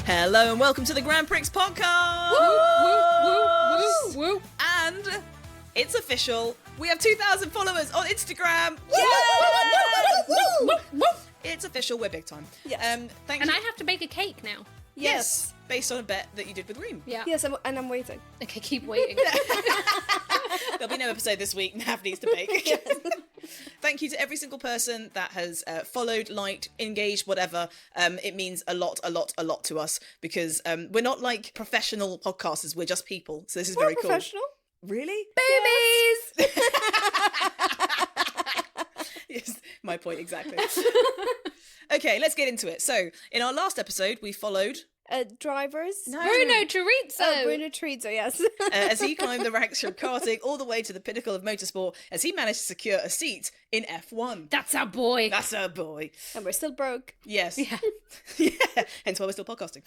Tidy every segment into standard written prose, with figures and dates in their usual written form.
Hello and welcome to the Grand Prix podcast! Woo, woo, woo, woo, woo. And it's official. We have 2,000 followers on Instagram. It's official. We're big time. Yes. Thank And you. I have to bake a cake now. Yes. Based on a bet that you did with Reem. Yeah. Yes, and I'm waiting. Okay, keep waiting. There'll be no episode this week. Nav needs to bake. Yes. Thank you to every single person that has followed, liked, engaged, whatever. It means a lot to us because we're not like professional podcasters. We're just people. So this is very cool. Professional? Really? Boobies! Yes, my point exactly. Okay, let's get into it. So, in our last episode, we followed Drivers? Bruno Chorizo! Bruno Chorizo, yes. as he climbed the ranks from karting all the way to the pinnacle of motorsport as he managed to secure a seat in F1. That's our boy. That's our boy. And we're still broke. Yes. Yeah. Yeah. Hence why we're still podcasting.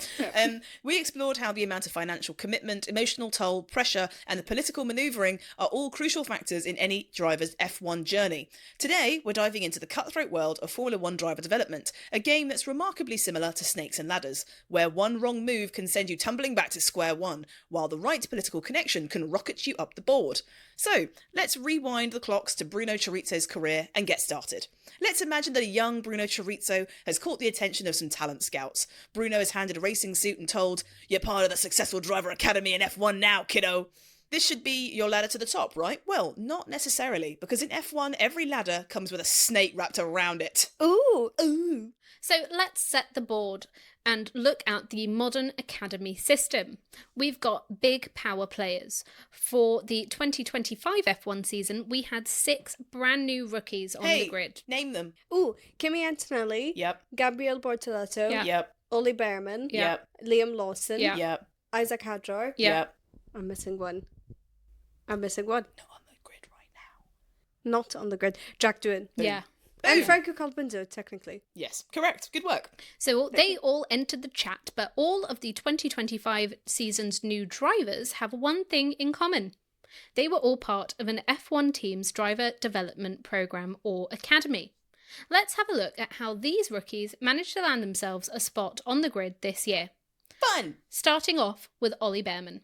We explored how the amount of financial commitment, emotional toll, pressure, and the political manoeuvring are all crucial factors in any driver's F1 journey. Today, we're diving into the cutthroat world of Formula One driver development, a game that's remarkably similar to Snakes and Ladders, where one wrong move can send you tumbling back to square one, while the right political connection can rocket you up the board. So, let's rewind the clocks to Bruno Chorizo's career and get started. Let's imagine that a young Bruno Chorizo has caught the attention of some talent scouts. Bruno is handed a racing suit and told, "You're part of the successful driver academy in F1 now, kiddo." This should be your ladder to the top, right? Well, not necessarily, because in F1, every ladder comes with a snake wrapped around it. Ooh. So let's set the board and look at the modern academy system. We've got big power players. For the 2025 F1 season, we had 6 brand new rookies on the grid. Name them. Ooh, Kimi Antonelli. Yep. Gabriel Bortoletto. Yeah. Yep. Oli Behrman. Yeah. Yep. Liam Lawson. Yeah. Yep. Isaac Hadjar. Yeah. Yep. I'm missing one. Not on the grid right now. Not on the grid. Jack Doohan. Yeah. And Franco Colapinto, technically. Yes, correct. Good work. So they all entered the chat, but all of the 2025 season's new drivers have one thing in common. They were all part of an F1 team's driver development program or academy. Let's have a look at how these rookies managed to land themselves a spot on the grid this year. Fun. Starting off with Oli Behrman.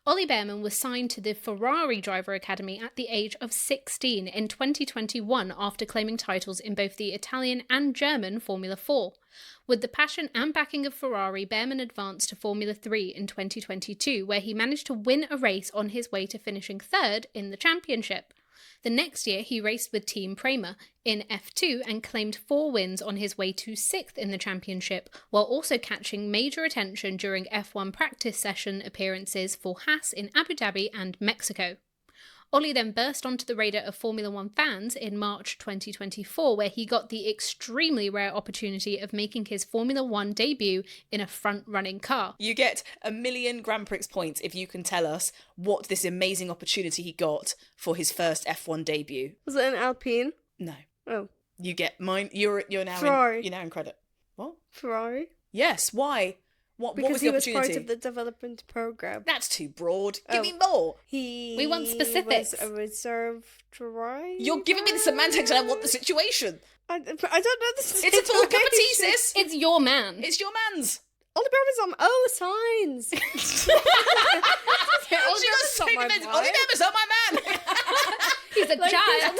Oli Behrman was signed to the Ferrari Driver Academy at the age of 16 in 2021 after claiming titles in both the Italian and German Formula 4. With the passion and backing of Ferrari, Behrman advanced to Formula 3 in 2022, where he managed to win a race on his way to finishing third in the championship. The next year, he raced with Team Prema in F2 and claimed 4 wins on his way to 6th in the championship, while also catching major attention during F1 practice session appearances for Haas in Abu Dhabi and Mexico. Oli then burst onto the radar of Formula One fans in March 2024, where he got the extremely rare opportunity of making his Formula One debut in a front-running car. You get 1,000,000 Grand Prix points if you can tell us what this amazing opportunity he got for his first F1 debut. Was it an Alpine? No. Oh. You get mine. You're now Ferrari. you're now in credit. What? Ferrari? Yes. Why? What Because was the he was opportunity? part of the development program. That's too broad. Give Oh. me more. We want specifics. Was a reserve driver. You're giving me the semantics and I want the situation. I don't know the situation. It's a full cup of tea, sis. It's your man. It's your man's. Oli Behrman's on. Oh, signs. She got statements. Oli Behrman's not my man. He's a Like, child.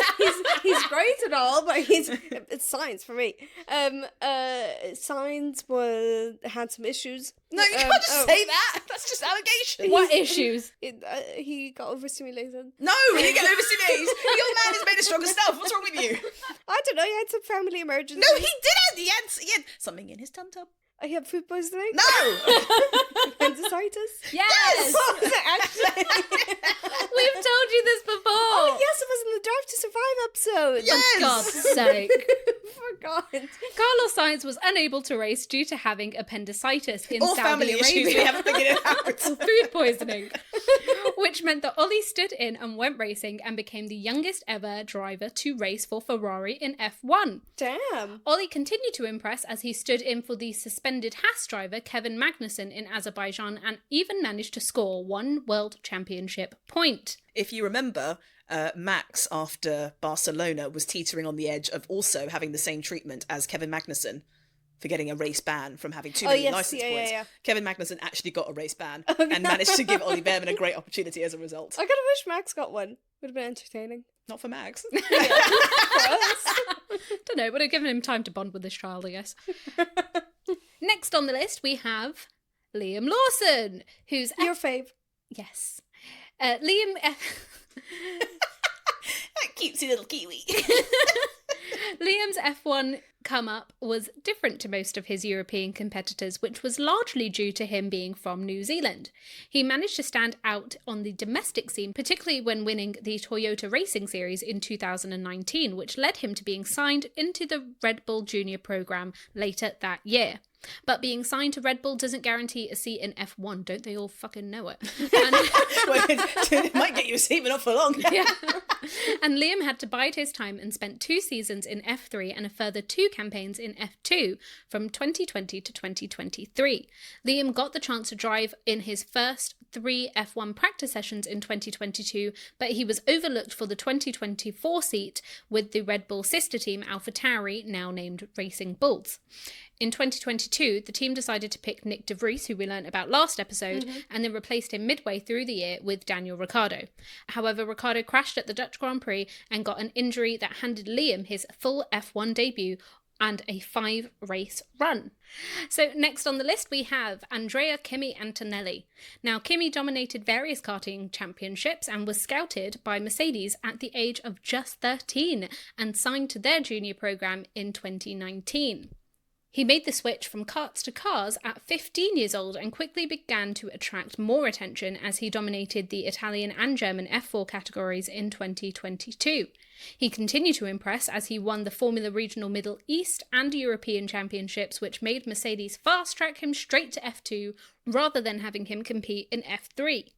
he's great and all, but it's science for me. Science had some issues. No, you can't just say that. That's just allegation. What issues? He got overstimulated. No, he didn't get overstimulated. Your man is made of stronger stuff. What's wrong with you? I don't know. He had some family emergency. No, he didn't. He had something in his tum tum. He had food poisoning. No. Appendicitis. Yes! What was it actually? We've told you this before! Oh yes, it was in the Drive to Survive episode. Yes! For God's sake. Forgot. Carlos Sainz was unable to race due to having appendicitis in Or Saudi family Arabia. issues we haven't figured it out. Food poisoning. Which meant that Ollie stood in and went racing and became the youngest ever driver to race for Ferrari in F1. Damn. Ollie continued to impress as he stood in for the suspended Haas driver Kevin Magnussen in Azerbaijan and even managed to score 1 World Championship point. If you remember, Max, after Barcelona, was teetering on the edge of also having the same treatment as Kevin Magnussen for getting a race ban from having too many license points. Yeah. Kevin Magnussen actually got a race ban and managed to give Ollie Behrman a great opportunity as a result. I kind of wish Max got one. Would have been entertaining. Not for Max. For us. Don't know, would have given him time to bond with this child, I guess. Next on the list, we have Liam Lawson, who's... Your fave. Yes. Liam... That cutesy little Kiwi. Liam's F1 come-up was different to most of his European competitors, which was largely due to him being from New Zealand. He managed to stand out on the domestic scene, particularly when winning the Toyota Racing Series in 2019, which led him to being signed into the Red Bull Junior program later that year. But being signed to Red Bull doesn't guarantee a seat in F1, don't they all fucking know it? Well, it might get you a seat, but not for long. Yeah. And Liam had to bide his time and spent 2 seasons in F3 and a further 2 campaigns in F2 from 2020 to 2023. Liam got the chance to drive in his first 3 F1 practice sessions in 2022, but he was overlooked for the 2024 seat with the Red Bull sister team AlphaTauri, now named Racing Bulls. In 2022, the team decided to pick Nick de Vries, who we learnt about last episode, and then replaced him midway through the year with Daniel Ricciardo. However, Ricciardo crashed at the Dutch Grand Prix and got an injury that handed Liam his full F1 debut and a 5-race run. So next on the list we have Andrea Kimi Antonelli. Now, Kimi dominated various karting championships and was scouted by Mercedes at the age of just 13 and signed to their junior program in 2019. He made the switch from karts to cars at 15 years old and quickly began to attract more attention as he dominated the Italian and German F4 categories in 2022. He continued to impress as he won the Formula Regional Middle East and European Championships, which made Mercedes fast-track him straight to F2 rather than having him compete in F3.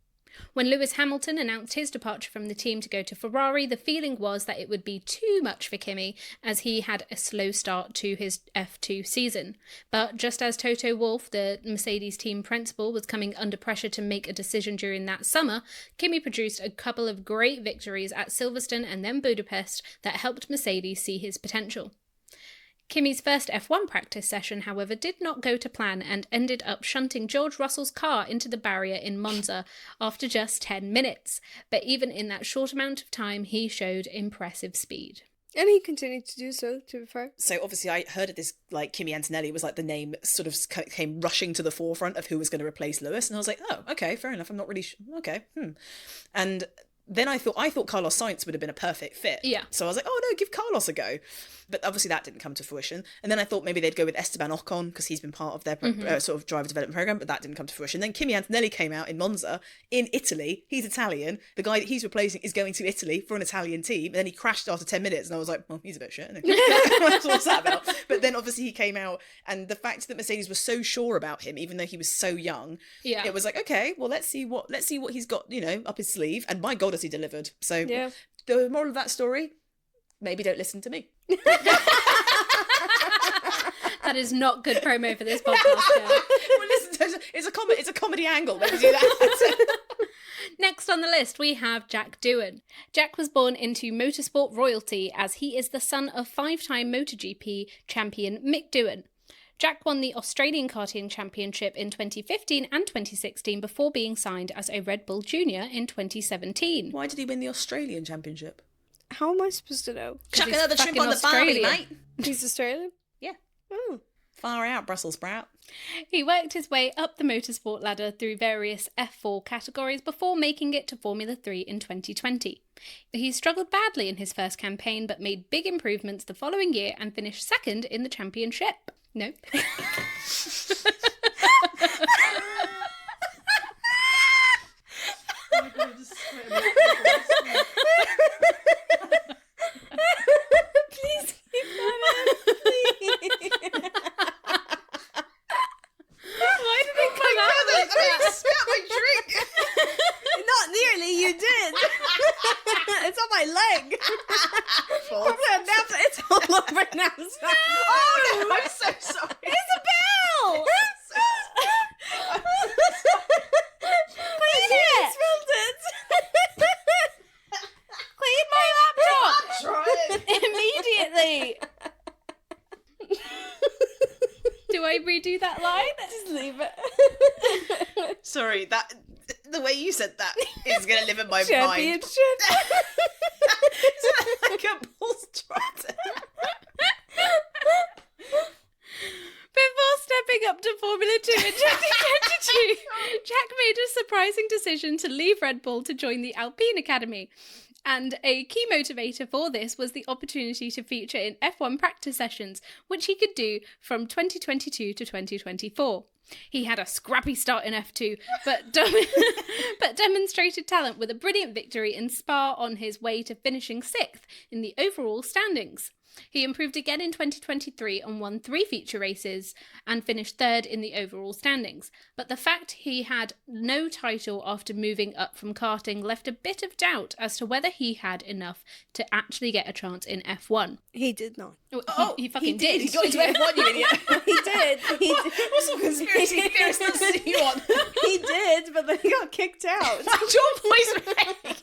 When Lewis Hamilton announced his departure from the team to go to Ferrari, the feeling was that it would be too much for Kimi, as he had a slow start to his F2 season. But just as Toto Wolff, the Mercedes team principal, was coming under pressure to make a decision during that summer, Kimi produced a couple of great victories at Silverstone and then Budapest that helped Mercedes see his potential. Kimi's first F1 practice session, however, did not go to plan and ended up shunting George Russell's car into the barrier in Monza after just 10 minutes. But even in that short amount of time, he showed impressive speed. And he continued to do so, to be fair. So obviously I heard of this, like, Kimi Antonelli was like the name sort of came rushing to the forefront of who was going to replace Lewis. And I was like, oh, okay, fair enough. I'm not really okay. And then I thought Carlos Sainz would have been a perfect fit. Yeah. So I was like, oh no, give Carlos a go. But obviously that didn't come to fruition. And then I thought maybe they'd go with Esteban Ocon because he's been part of their sort of driver development program, but that didn't come to fruition. Then Kimi Antonelli came out in Monza in Italy. He's Italian. The guy that he's replacing is going to Italy for an Italian team. And then he crashed after 10 minutes. And I was like, well, he's a bit shit, isn't he? What's that about? But then obviously he came out, and the fact that Mercedes was so sure about him, even though he was so young, it was like, okay, well, let's see what he's got, up his sleeve. And my God, has he delivered. So the moral of that story, maybe don't listen to me. That is not good promo for this podcast. Well, listen, it's a comedy angle. Let me do that. Next on the list, we have Jack Doohan. Jack was born into motorsport royalty as he is the son of 5-time MotoGP champion Mick Doohan. Jack won the Australian Karting Championship in 2015 and 2016 before being signed as a Red Bull Junior in 2017. Why did he win the Australian Championship? How am I supposed to know? Chuck another shrimp on the barbie, mate. He's Australian? Yeah. Oh. Far out, Brussels sprout. He worked his way up the motorsport ladder through various F4 categories before making it to Formula 3 in 2020. He struggled badly in his first campaign but made big improvements the following year and finished second in the championship. No. Please keep that in. Why did it come out? I spat my drink. Not nearly, you did. It's on my leg. Probably on Nap's. It's all over Nap's. Oh no, I'm so sorry. Isabel! But you spilled it. I redo that line? Just leave it. Sorry, the way you said that is going to live in my mind. Championship. Is that like a bull trot? Before stepping up to Formula 2 in 2022, Jack made a surprising decision to leave Red Bull to join the Alpine Academy. And a key motivator for this was the opportunity to feature in F1 practice sessions, which he could do from 2022 to 2024. He had a scrappy start in F2, but demonstrated talent with a brilliant victory in Spa on his way to finishing 6th in the overall standings. He improved again in 2023 and won 3 feature races and finished 3rd in the overall standings. But the fact he had no title after moving up from karting left a bit of doubt as to whether he had enough to actually get a chance in F1. He did not. Oh, he fucking did. He got into F1, you idiot. He did. What sort of conspiracy theorist are you on? He did, but then he got kicked out. Your voice break.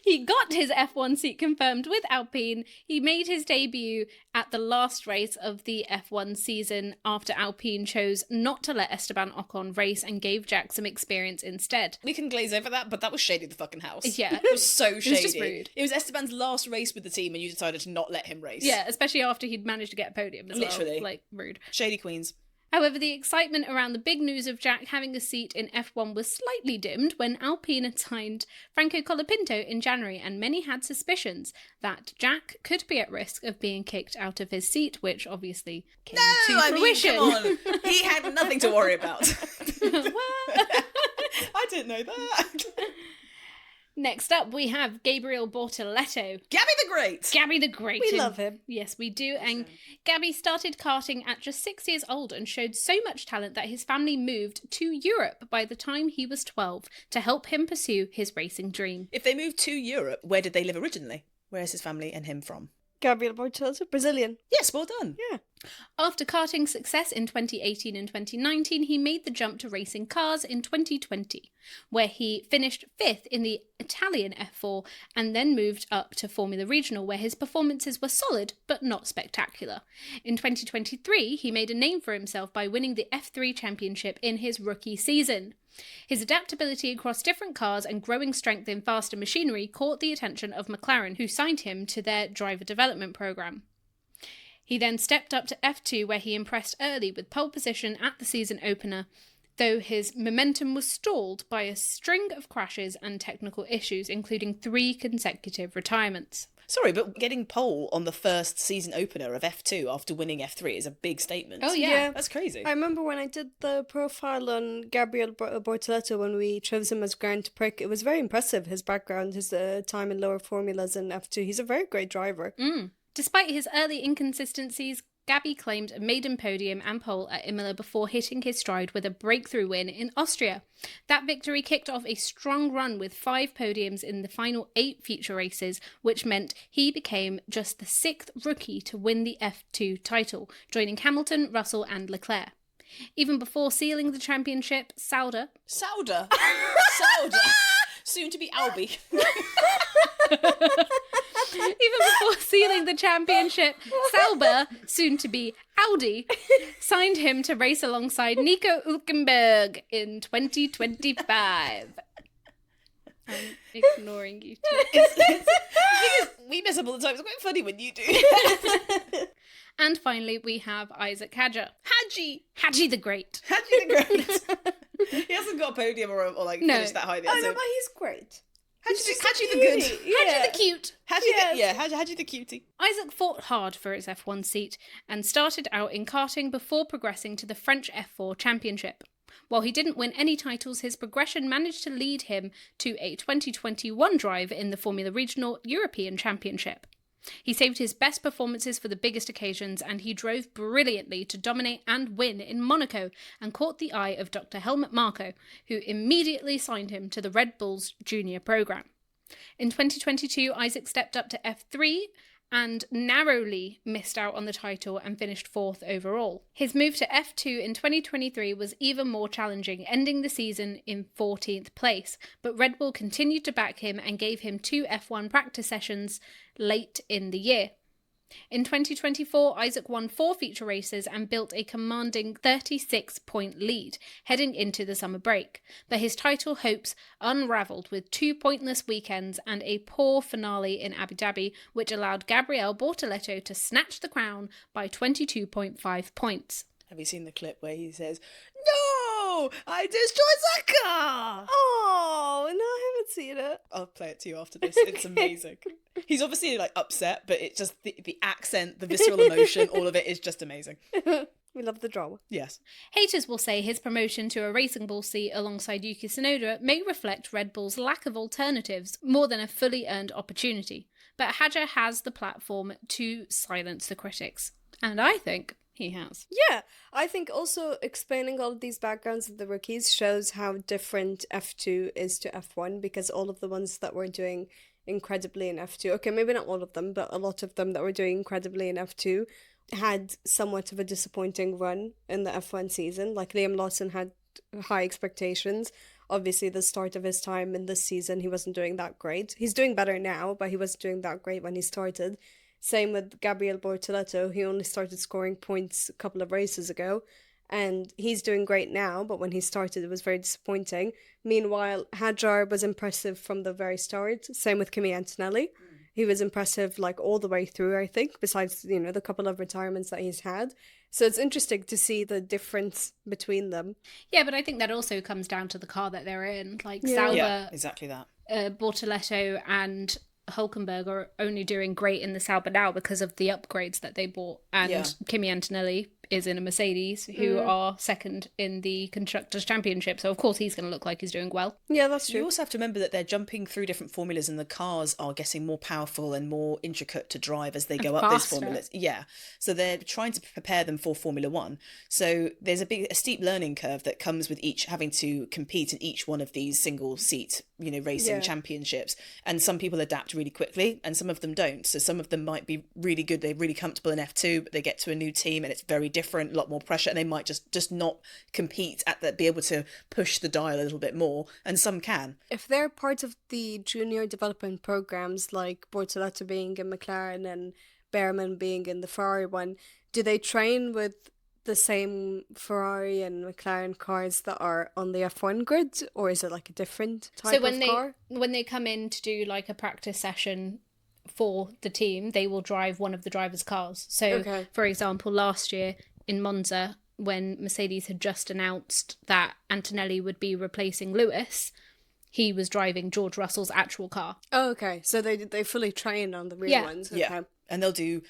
He got his F1 seat confirmed with Alpine. He made his debut at the last race of the F1 season after Alpine chose not to let Esteban Ocon race and gave Jack some experience instead. We can glaze over that, but that was shady the fucking house. Yeah. It was so shady. It was just rude. It was Esteban's last race with the team and you decided to not let him race. Yeah, especially after he'd managed to get a podium as Literally. well. Like, rude. Shady queens. However, the excitement around the big news of Jack having a seat in F1 was slightly dimmed when Alpine had signed Franco Colapinto in January, and many had suspicions that Jack could be at risk of being kicked out of his seat, which obviously came to fruition. Come on. He had nothing to worry about. I didn't know that. Next up, we have Gabriel Bortoleto. Gabby the Great. Gabby the Great. We love him. Yes, we do. And Gabby started karting at just 6 years old and showed so much talent that his family moved to Europe by the time he was 12 to help him pursue his racing dream. If they moved to Europe, where did they live originally? Where is his family and him from? Gabriel Bortoleto, Brazilian. Yes, well done. Yeah. After karting success in 2018 and 2019, he made the jump to racing cars in 2020, where he finished 5th in the Italian F4 and then moved up to Formula Regional, where his performances were solid but not spectacular. In 2023, he made a name for himself by winning the F3 championship in his rookie season. His adaptability across different cars and growing strength in faster machinery caught the attention of McLaren, who signed him to their driver development program. He then stepped up to F2, where he impressed early with pole position at the season opener, though his momentum was stalled by a string of crashes and technical issues, including 3 consecutive retirements. Sorry, but getting pole on the first season opener of F2 after winning F3 is a big statement. Oh, yeah. That's crazy. I remember when I did the profile on Gabriel Bortoleto when we chose him as Grand Prix. It was very impressive, his background, his time in lower formulas in F2. He's a very great driver. Despite his early inconsistencies, Gabby claimed a maiden podium and pole at Imola before hitting his stride with a breakthrough win in Austria. That victory kicked off a strong run with 5 podiums in the final 8 feature races, which meant he became just the 6th rookie to win the F2 title, joining Hamilton, Russell and Leclerc. Even before sealing the championship, Sauber, soon to be Albie. Even before sealing the championship, Sauber, soon to be Audi, signed him to race alongside Nico Hülkenberg in 2025. I'm ignoring you too. We mess up all the time. It's quite funny when you do. And finally, we have Isaac Hadjar. Hadji the Great. Hadji the Great. He hasn't got a podium or finished that high yet. Oh, no, So. but he's great. Hadji the Good. Hadji the Cute. Hadji the Cutie. Isaac fought hard for his F1 seat and started out in karting before progressing to the French F4 Championship. While he didn't win any titles, his progression managed to lead him to a 2021 drive in the Formula Regional European Championship. He saved his best performances for the biggest occasions, and he drove brilliantly to dominate and win in Monaco and caught the eye of Dr. Helmut Marko, who immediately signed him to the Red Bull's junior program. In 2022, Isaac stepped up to F3 and narrowly missed out on the title and finished 4th overall. His move to F2 in 2023 was even more challenging, ending the season in 14th place, but Red Bull continued to back him and gave him 2 F1 practice sessions late in the year. In 2024, Isaac won 4 feature races and built a commanding 36-point lead heading into the summer break. But his title hopes unravelled with 2 pointless weekends and a poor finale in Abu Dhabi, which allowed Gabriel Bortoleto to snatch the crown by 22.5 points. Have you seen the clip where he says, "No, I destroyed that car"? Oh, no, I haven't seen it. I'll play it to you after this. It's amazing. He's obviously like upset, but it's just the accent, the visceral emotion, all of it is just amazing. We love the drama. Yes. Haters will say his promotion to a Racing Bull seat alongside Yuki Tsunoda may reflect Red Bull's lack of alternatives more than a fully earned opportunity. But Hadjar has the platform to silence the critics. And I think he has. Yeah, I think also explaining all of these backgrounds of the rookies shows how different F2 is to F1, because all of the ones that were doing incredibly in F2, okay, maybe not all of them, but a lot of them that were doing incredibly in F2 had somewhat of a disappointing run in the F1 season. Like Liam Lawson had high expectations. Obviously, the start of his time in this season, he wasn't doing that great. He's doing better now, but he wasn't doing that great when he started. Same with Gabriel Bortoleto. He only started scoring points a couple of races ago, and he's doing great now, but when he started, it was very disappointing. Meanwhile, Hadjar was impressive from the very start. Same with Kimi Antonelli. He was impressive like all the way through, I think, besides, you know, the couple of retirements that he's had. So it's interesting to see the difference between them. Yeah, but I think that also comes down to the car that they're in. Like Yeah. Sauber, Yeah, exactly that. Bortoleto and Hulkenberg are only doing great in the Sauber now because of the upgrades that they bought. And Kimi Antonelli is in a Mercedes, who are second in the Constructors' Championship. So, of course, he's going to look like he's doing well. Yeah, that's true. You also have to remember that they're jumping through different formulas and the cars are getting more powerful and more intricate to drive as they go up those faster. formulas. Yeah. So they're trying to prepare them for Formula One. So there's a steep learning curve that comes with each having to compete in each one of these single seat, racing championships. And some people adapt really quickly and some of them don't. So some of them might be really good. They're really comfortable in F2, but they get to a new team and it's very different, a lot more pressure, and they might just not compete at that, be able to push the dial a little bit more, and some can. If they're part of the junior development programs, like Bortoleto being in McLaren and Behrman being in the Ferrari one, do they train with the same Ferrari and McLaren cars that are on the F1 grid, or is it like a different type of car? When they come in to do like a practice session for the team, they will drive one of the drivers' cars. So, for example, last year in Monza, when Mercedes had just announced that Antonelli would be replacing Lewis, he was driving George Russell's actual car. Oh, okay. So they fully train on the real ones. Okay. Yeah, and they'll do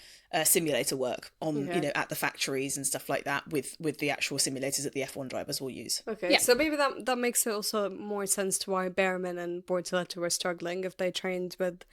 simulator work on at the factories and stuff like that with the actual simulators that the F1 drivers will use. Okay, so maybe that makes it also more sense to why Behrman and Bortoleto were struggling if they trained with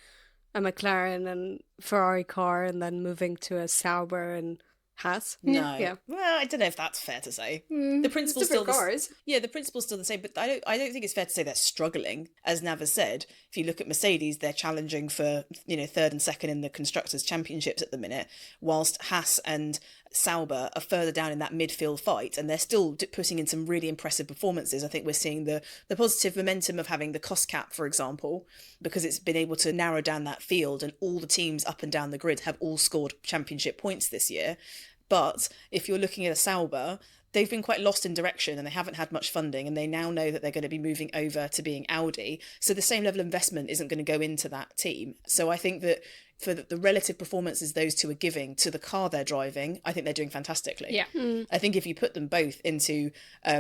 a McLaren and Ferrari car and then moving to a Sauber and Haas. No. Yeah. Well, I don't know if that's fair to say. The principle's still cars. The principle's still the same, but I don't think it's fair to say they're struggling. As Nava said, if you look at Mercedes, they're challenging for third and second in the Constructors' Championships at the minute, whilst Haas and Sauber are further down in that midfield fight, and they're still putting in some really impressive performances. I think we're seeing the positive momentum of having the cost cap, for example, because it's been able to narrow down that field, and all the teams up and down the grid have all scored championship points this year. But if you're looking at a Sauber, they've been quite lost in direction and they haven't had much funding, and they now know that they're going to be moving over to being Audi. So the same level of investment isn't going to go into that team. So I think that for the relative performances those two are giving to the car they're driving, I think they're doing fantastically. Yeah. I think if you put them both into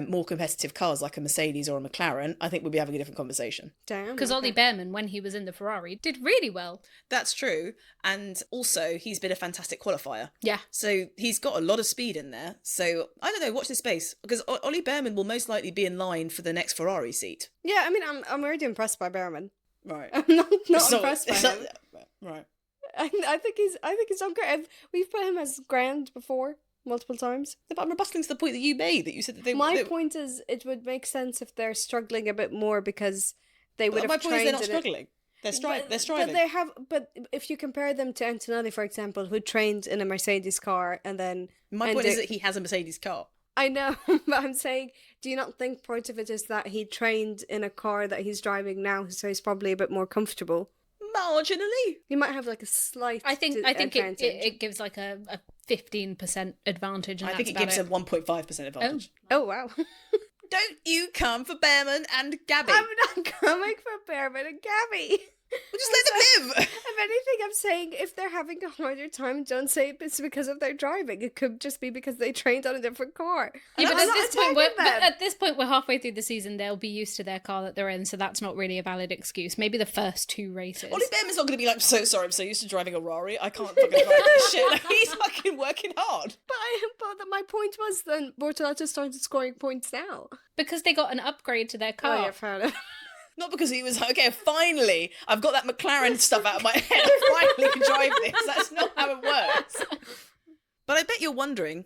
more competitive cars like a Mercedes or a McLaren, I think we'll be having a different conversation. Damn. Because Ollie Behrman, when he was in the Ferrari, did really well. That's true. And also, he's been a fantastic qualifier. Yeah. So he's got a lot of speed in there. So, I don't know, watch this space. Because Ollie Behrman will most likely be in line for the next Ferrari seat. Yeah, I mean, I'm already impressed by Behrman. Right. I'm not impressed by him. Right. I think he's done great. We've put him as grand before multiple times. But I'm rebutting to the point that you made, that you said that they... My point is, it would make sense if they're struggling a bit more, because they would have my point is trained they're not in it. struggling. They're striving. But they have. But if you compare them to Antonelli, for example, who trained in a Mercedes car and then... My point is that he has a Mercedes car. I know, but I'm saying, do you not think part of it is that he trained in a car that he's driving now, so he's probably a bit more comfortable? marginally. You might have like a slight. I think advantage. it gives like a 15% advantage. And I think it that's gives a about 1.5% advantage. Oh wow! Don't you come for Behrman and Gabby. I'm not coming for Behrman and Gabby. We'll just let them live. If anything, I'm saying if they're having a harder time, don't say it's because of their driving. It could just be because they trained on a different car. Yeah, And but I'm not attacking them. at this point, we're halfway through the season. They'll be used to their car that they're in, so that's not really a valid excuse. Maybe the first 2 races. Ollie Behrman's not going to be like, so sorry, I'm so used to driving a Rari, I can't fucking drive this shit. Like, he's fucking working hard. But my point was then Bortolotto started scoring points now. Because they got an upgrade to their car. Oh yeah, fair enough. Not because he was like, okay, finally, I've got that McLaren stuff out of my head. I finally can drive this. That's not how it works. But I bet you're wondering,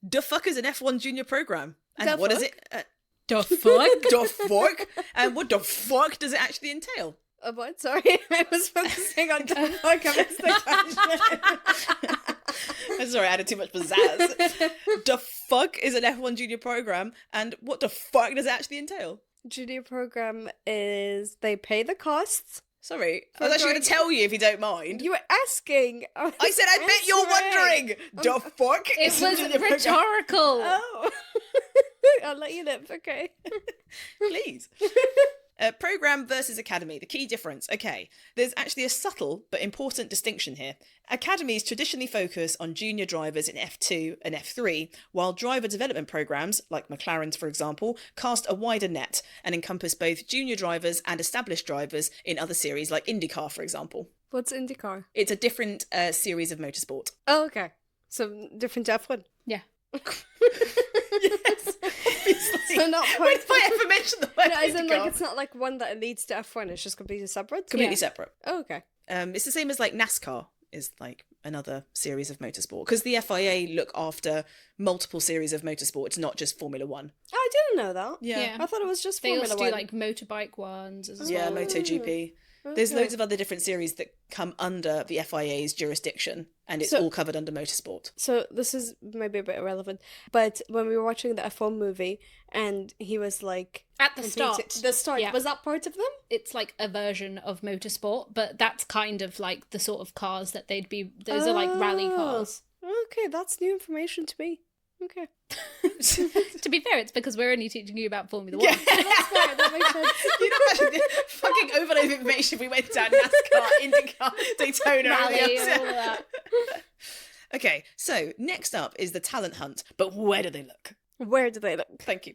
the fuck is an F1 junior program? And The what is fuck? it? The fuck? The fuck? And what the fuck does it actually entail? What? Sorry, I was focusing on the fuck. I missed the question. I'm sorry, I added too much pizzazz. The fuck is an F1 junior program? And what the fuck does it actually entail? Junior program is they pay the costs. Sorry, I was actually going to tell you if you don't mind. You were asking. I said, I bet you're wondering. The fuck? It is a was junior program? rhetorical. Oh. I'll let you live, okay. Please. Program versus academy, the key difference. Okay, there's actually a subtle but important distinction here. Academies traditionally focus on junior drivers in F2 and F3, while driver development programs, like McLaren's for example, cast a wider net and encompass both junior drivers and established drivers in other series like IndyCar, for example. What's IndyCar? It's a different series of motorsport. Oh, okay. So different F1. Yeah. Yes, obviously. So not When part. did I ever mention the word No, as in IndyCar? like it's not like one that leads to F1. It's just completely separate. Completely Yeah. separate. Oh, okay. It's the same as like NASCAR is like another series of motorsport because the FIA look after multiple series of motorsport. It's not just Formula One. I didn't know that. Yeah. I thought it was just They Formula also do One. like motorbike ones as Yeah, well. MotoGP. There's Okay. loads of other different series that come under the FIA's jurisdiction, and it's So- all covered under motorsport. So this is maybe a bit irrelevant, but when we were watching the F1 movie, and he was like At the start. the start Yeah. was that part of them? It's like a version of motorsport, but that's kind of like the sort of cars that they'd be. Those are like rally Oh. cars. Okay, that's new information to me. Okay, To be fair, it's because we're only teaching you about Formula One. Yeah. that's fair. That makes sense. You know, imagine the fucking overload of information if we went down NASCAR, IndyCar, Daytona, Rally, and all of that. Okay, so next up is the talent hunt, but where do they look? Where do they look? Thank you.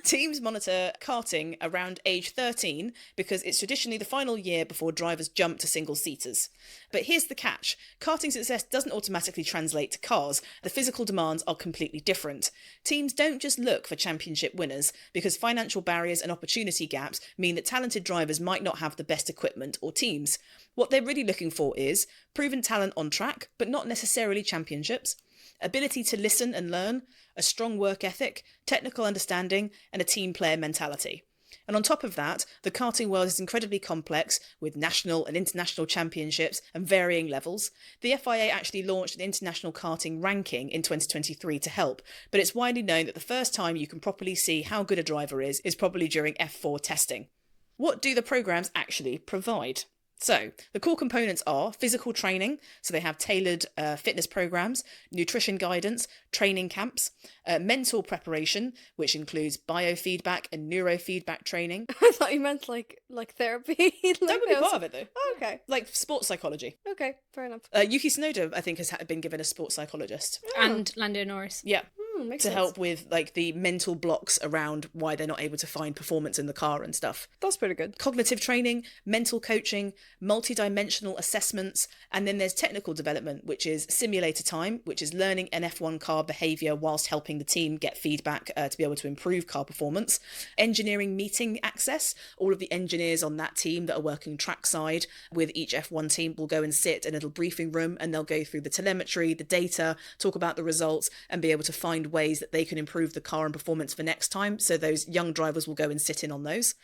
Teams monitor karting around age 13 because it's traditionally the final year before drivers jump to single-seaters. But here's the catch. Karting success doesn't automatically translate to cars. The physical demands are completely different. Teams don't just look for championship winners because financial barriers and opportunity gaps mean that talented drivers might not have the best equipment or teams. What they're really looking for is proven talent on track, but not necessarily championships, ability to listen and learn, a strong work ethic, technical understanding, and a team player mentality. And on top of that, the karting world is incredibly complex with national and international championships and varying levels. The FIA actually launched an international karting ranking in 2023 to help, but it's widely known that the first time you can properly see how good a driver is probably during F4 testing. What do the programs actually provide? So, the core components are physical training, so they have tailored fitness programs, nutrition guidance, training camps, mental preparation, which includes biofeedback and neurofeedback training. I thought you meant like therapy. Like That would be part of it, though. Oh, okay, Like sports psychology. okay, fair enough. Yuki Tsunoda, I think, has been given a sports psychologist. And Lando Norris. Yeah. Makes To sense. help with like the mental blocks around why they're not able to find performance in the car and stuff. That's pretty good. Cognitive training, mental coaching, multi-dimensional assessments, and then there's technical development, which is simulator time, which is learning an F1 car behaviour whilst helping the team get feedback to be able to improve car performance. Engineering meeting access, all of the engineers on that team that are working trackside with each F1 team will go and sit in a little briefing room and they'll go through the telemetry, the data, talk about the results and be able to find ways that they can improve the car and performance for next time. So those young drivers will go and sit in on those.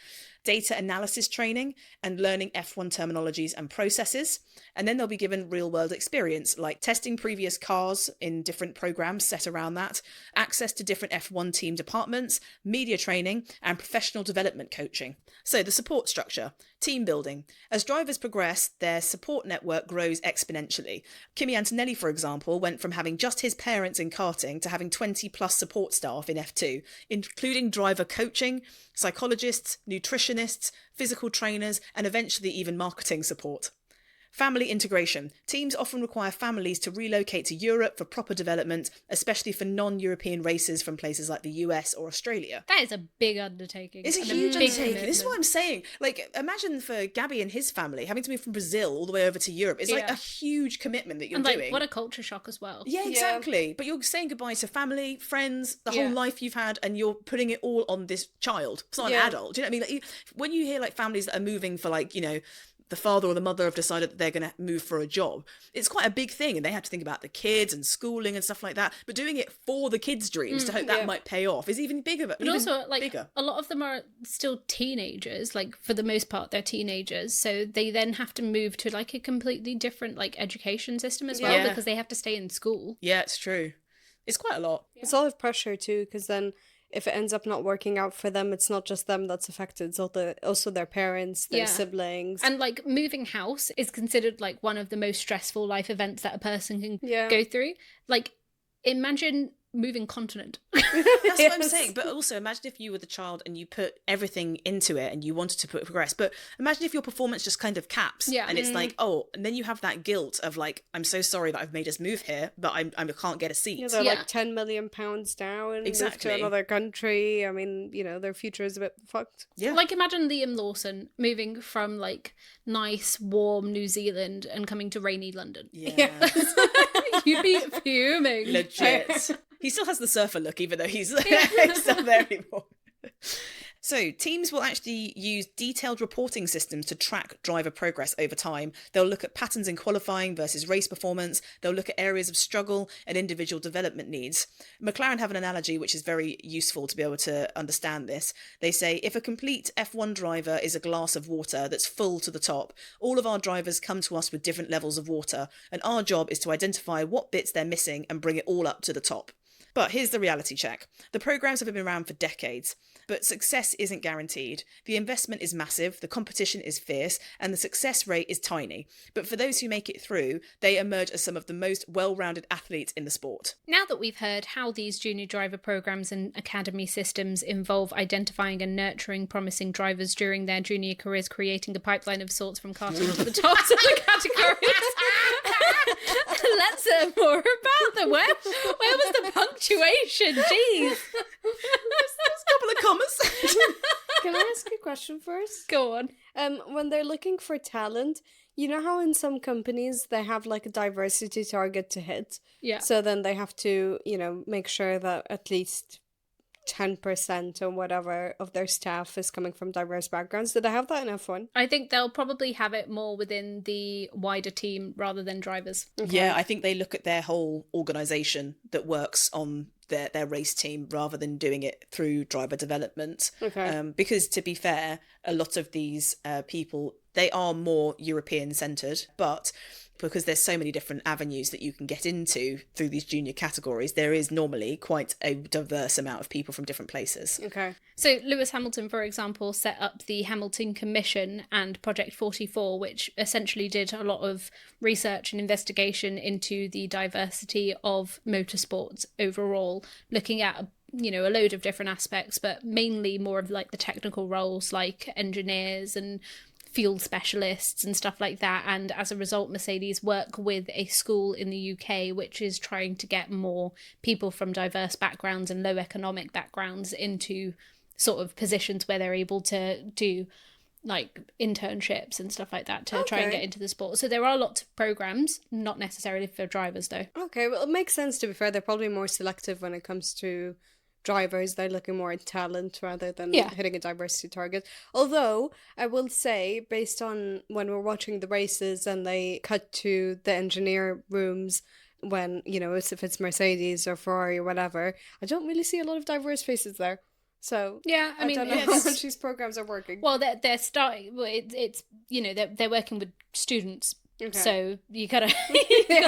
data analysis training, and learning F1 terminologies and processes. And then they'll be given real-world experience, like testing previous cars in different programs set around that, access to different F1 team departments, media training, and professional development coaching. So the support structure, team building. As drivers progress, their support network grows exponentially. Kimi Antonelli, for example, went from having just his parents in karting to having 20 plus support staff in F2, including driver coaching, psychologists, nutritionists, physical trainers, and eventually even marketing support. Family integration. Teams often require families to relocate to Europe for proper development, especially for non-European racers from places like the US or Australia. That is a big undertaking. It's a huge undertaking. This is what I'm saying. Like, imagine for Gabby and his family having to move from Brazil all the way over to Europe. It's like a huge commitment that you're doing. What a culture shock as well. Yeah, exactly. Yeah. But you're saying goodbye to family, friends, the whole life you've had, and you're putting it all on this child. It's not an adult. Do you know what I mean? Like, when you hear like families that are moving for like, you know, the father or the mother have decided that they're going to move for a job, it's quite a big thing, and they have to think about the kids and schooling and stuff like that. But doing it for the kids' dreams to hope that might pay off is even bigger. But also, like, bigger. A lot of them are still teenagers. Like, for the most part, they're teenagers. So they then have to move to like a completely different like education system as well, because they have to stay in school. Yeah, it's true. It's quite a lot. It's a lot of pressure too, because then if it ends up not working out for them, it's not just them that's affected, it's also their parents, their siblings. And like moving house is considered like one of the most stressful life events that a person can go through. Like, imagine moving continent. That's what I'm saying. But also imagine if you were the child and you put everything into it and you wanted to progress. But imagine if your performance just kind of caps. Yeah. And it's like, oh, and then you have that guilt of like, I'm so sorry that I've made us move here, but I can't get a seat. Yeah, they're like £10 million down and move to another country. I mean, you know, their future is a bit fucked. Yeah. Like, imagine Liam Lawson moving from like nice, warm New Zealand and coming to rainy London. Yeah. You'd be fuming. Legit. He still has the surfer look, even though he's not there anymore. So teams will actually use detailed reporting systems to track driver progress over time. They'll look at patterns in qualifying versus race performance. They'll look at areas of struggle and individual development needs. McLaren have an analogy which is very useful to be able to understand this. They say, if a complete F1 driver is a glass of water that's full to the top, all of our drivers come to us with different levels of water, and our job is to identify what bits they're missing and bring it all up to the top. But here's the reality check. The programs have been around for decades, but success isn't guaranteed. The investment is massive, the competition is fierce, and the success rate is tiny. But for those who make it through, they emerge as some of the most well-rounded athletes in the sport. Now that we've heard how these junior driver programs and academy systems involve identifying and nurturing promising drivers during their junior careers, creating a pipeline of sorts from karting to the tops of the categories. Let's learn more about them. Where was the punctuation? Jeez. There's a couple of commas. Can I ask you a question first? Go on. When they're looking for talent, you know how in some companies they have like a diversity target to hit? Yeah. So then they have to, you know, make sure that at least 10% or whatever of their staff is coming from diverse backgrounds. Did they have that in F1? I think they'll probably have it more within the wider team rather than drivers. Okay. Yeah, I think they look at their whole organisation that works on their race team rather than doing it through driver development. Okay. Because to be fair, a lot of these people, they are more European centred, but because there's so many different avenues that you can get into through these junior categories, there is normally quite a diverse amount of people from different places. Okay. So Lewis Hamilton, for example, set up the Hamilton Commission and Project 44, which essentially did a lot of research and investigation into the diversity of motorsports overall, looking at a load of different aspects, but mainly more of like the technical roles like engineers and field specialists and stuff like that. And as a result, Mercedes work with a school in the UK which is trying to get more people from diverse backgrounds and low economic backgrounds into sort of positions where they're able to do like internships and stuff like that to try and get into the sport. So there are lots of programs, not necessarily for drivers though. Okay, well it makes sense. To be fair, they're probably more selective when it comes to drivers. They're looking more at talent rather than hitting a diversity target. Although I will say, based on when we're watching the races and they cut to the engineer rooms, when, you know, if it's Mercedes or Ferrari or whatever, I don't really see a lot of diverse faces there. So Yeah, I mean, don't know how much these programs are working. Well, they're starting. Well, it's they're working with students, Okay. so you gotta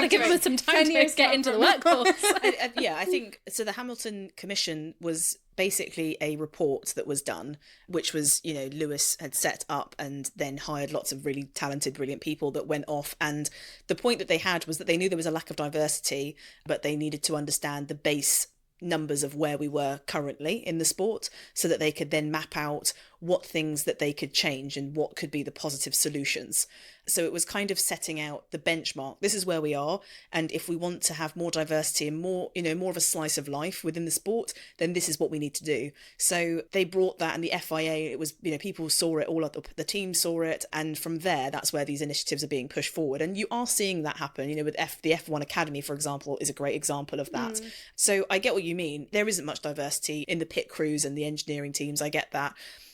give them some time to get into the workforce. I think so. The Hamilton Commission was basically a report that was done, which was, Lewis had set up and then hired lots of really talented, brilliant people that went off. And the point that they had was that they knew there was a lack of diversity, but they needed to understand the base numbers of where we were currently in the sport so that they could then map out what things that they could change and what could be the positive solutions. So it was kind of setting out the benchmark. This is where we are. And if we want to have more diversity and more of a slice of life within the sport, then this is what we need to do. So they brought that, and the FIA, it was, people saw it, all of the team saw it. And from there, that's where these initiatives are being pushed forward. And you are seeing that happen, with the F1 Academy, for example, is a great example of that. So I get what you mean. There isn't much diversity in the pit crews and the engineering teams. I get that.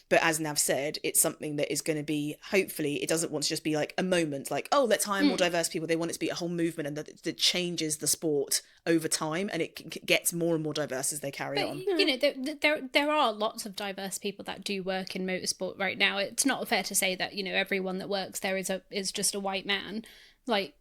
But as Nav said, it's something that is going to be, hopefully, it doesn't want to just be like a moment, like, oh, let's hire more diverse people. They want it to be a whole movement, and that changes the sport over time, and it gets more and more diverse as they carry on. There are lots of diverse people that do work in motorsport right now. It's not fair to say that, everyone that works there is just a white man. Like,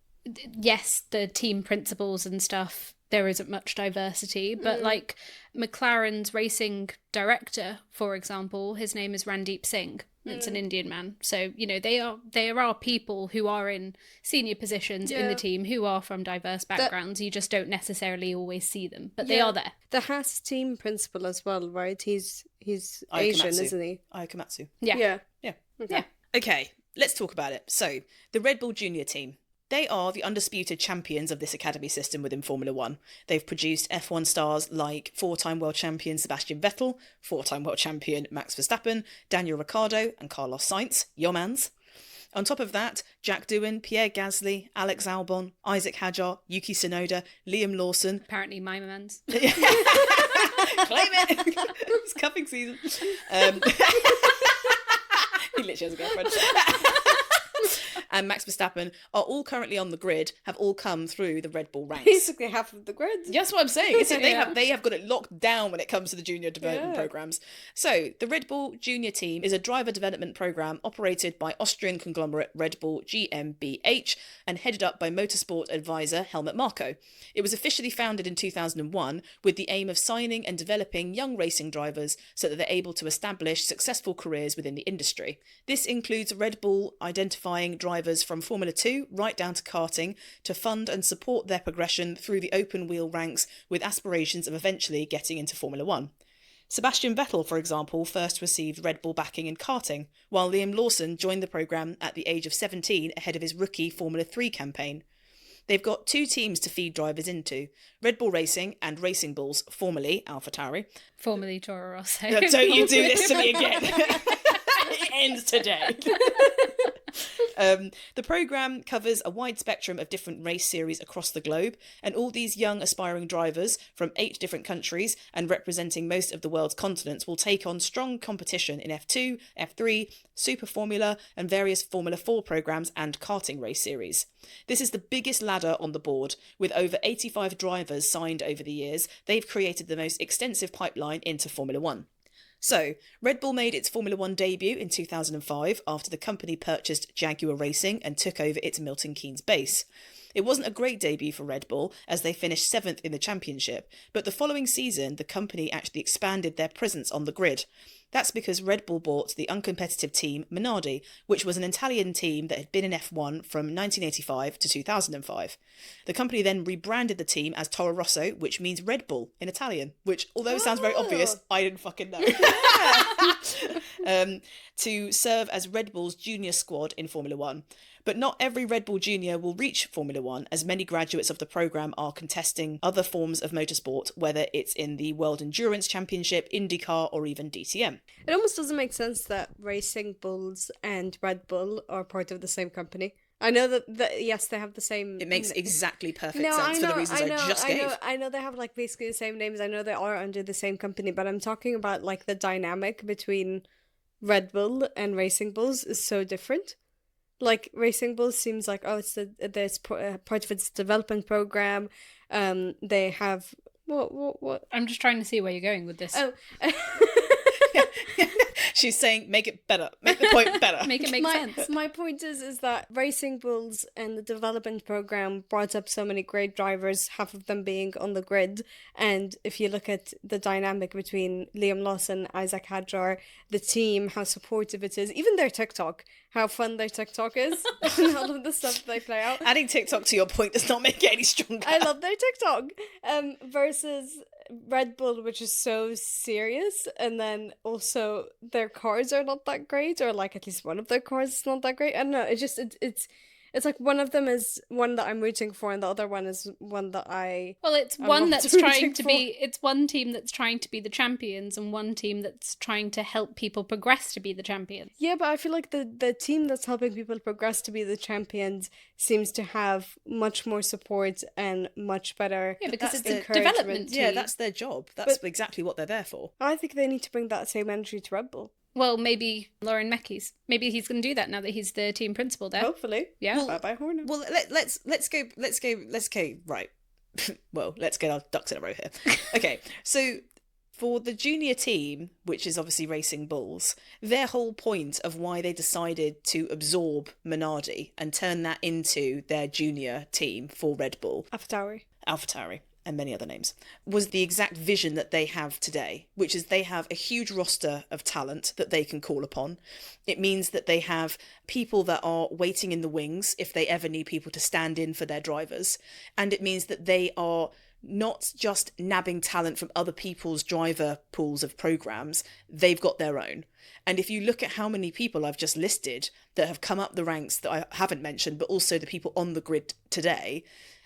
yes, the team principals and stuff, there isn't much diversity, but like McLaren's racing director, for example, his name is Randeep Singh. It's an Indian man. So, there are people who are in senior positions in the team who are from diverse backgrounds. You just don't necessarily always see them, but they are there. The Haas team principal as well, right? He's Asian, isn't he? Ayakamatsu. Yeah. Okay, let's talk about it. So, the Red Bull Junior team. They are the undisputed champions of this academy system within Formula One. They've produced F1 stars like 4-time world champion Sebastian Vettel, 4-time world champion Max Verstappen, Daniel Ricciardo and Carlos Sainz, your mans. On top of that, Jack Doohan, Pierre Gasly, Alex Albon, Isaac Hadjar, Yuki Tsunoda, Liam Lawson. Apparently my mans. Claim it! It's cuffing season. He literally has a girlfriend. And Max Verstappen are all currently on the grid, have all come through the Red Bull ranks. Basically half of the grid. That's what I'm saying. They have got it locked down when it comes to the junior development programs. So the Red Bull Junior team is a driver development program operated by Austrian conglomerate Red Bull GmbH and headed up by motorsport advisor Helmut Marko. It was officially founded in 2001 with the aim of signing and developing young racing drivers so that they're able to establish successful careers within the industry. This includes Red Bull identifying drivers from Formula 2 right down to karting to fund and support their progression through the open wheel ranks with aspirations of eventually getting into Formula 1. Sebastian Vettel, for example, first received Red Bull backing in karting, while Liam Lawson joined the programme at the age of 17 ahead of his rookie Formula 3 campaign. They've got 2 teams to feed drivers into, Red Bull Racing and Racing Bulls, formerly AlphaTauri. Formerly Toro Rosso. Don't you do this to me again. It ends today. The programme covers a wide spectrum of different race series across the globe, and all these young aspiring drivers from 8 different countries and representing most of the world's continents will take on strong competition in F2, F3, Super Formula and various Formula 4 programmes and karting race series. This is the biggest ladder on the board. With over 85 drivers signed over the years, they've created the most extensive pipeline into Formula 1. So, Red Bull made its Formula 1 debut in 2005 after the company purchased Jaguar Racing and took over its Milton Keynes base. It wasn't a great debut for Red Bull as they finished 7th in the championship, but the following season the company actually expanded their presence on the grid. That's because Red Bull bought the uncompetitive team Minardi, which was an Italian team that had been in F1 from 1985 to 2005. The company then rebranded the team as Toro Rosso, which means Red Bull in Italian, which, although it sounds very obvious, I didn't fucking know. To serve as Red Bull's junior squad in Formula 1. But not every Red Bull Junior will reach Formula 1, as many graduates of the programme are contesting other forms of motorsport, whether it's in the World Endurance Championship, IndyCar or even DTM. It almost doesn't make sense that Racing Bulls and Red Bull are part of the same company. I know that yes, they have the same... It makes exactly perfect sense for the reasons I just gave. I know they have like basically the same names. I know they are under the same company, but I'm talking about like the dynamic between Red Bull and Racing Bulls is so different. Like Racing Bulls seems like, oh, there's part of its development program. They have what? I'm just trying to see where you're going with this. Oh, She's saying, make it better. Make the point better. Make it make sense. My point is that Racing Bulls and the development program brought up so many great drivers, half of them being on the grid. And if you look at the dynamic between Liam Lawson, Isaac Hadjar, the team, how supportive it is, even their TikTok, how fun their TikTok is, and all of the stuff they play out. Adding TikTok to your point does not make it any stronger. I love their TikTok. Versus Red Bull, which is so serious, and then also their cars are not that great, or like at least one of their cars is not that great. I don't know. It's like one of them is one that I'm rooting for, and the other one is one that Well, it's I'm one not that's rooting trying to for. be. It's one team that's trying to be the champions, and one team that's trying to help people progress to be the champions. Yeah, but I feel like the team that's helping people progress to be the champions seems to have much more support and much better. Yeah, because That's it's the a encouragement. development team. Yeah, that's their job. That's But- exactly what they're there for. I think they need to bring that same energy to Red Bull. Well, maybe Lauren Meckies. Maybe he's going to do that now that he's the team principal there. Hopefully. Yeah. Bye bye Horner. Well, let's go. Right. Well, let's get our ducks in a row here. Okay, so for the junior team, which is obviously Racing Bulls, their whole point of why they decided to absorb Minardi and turn that into their junior team for Red Bull, AlphaTauri, and many other names, was the exact vision that they have today, which is they have a huge roster of talent that they can call upon. It means that they have people that are waiting in the wings if they ever need people to stand in for their drivers. And it means that they are not just nabbing talent from other people's driver pools of programs, they've got their own. And if you look at how many people I've just listed that have come up the ranks that I haven't mentioned, but also the people on the grid today,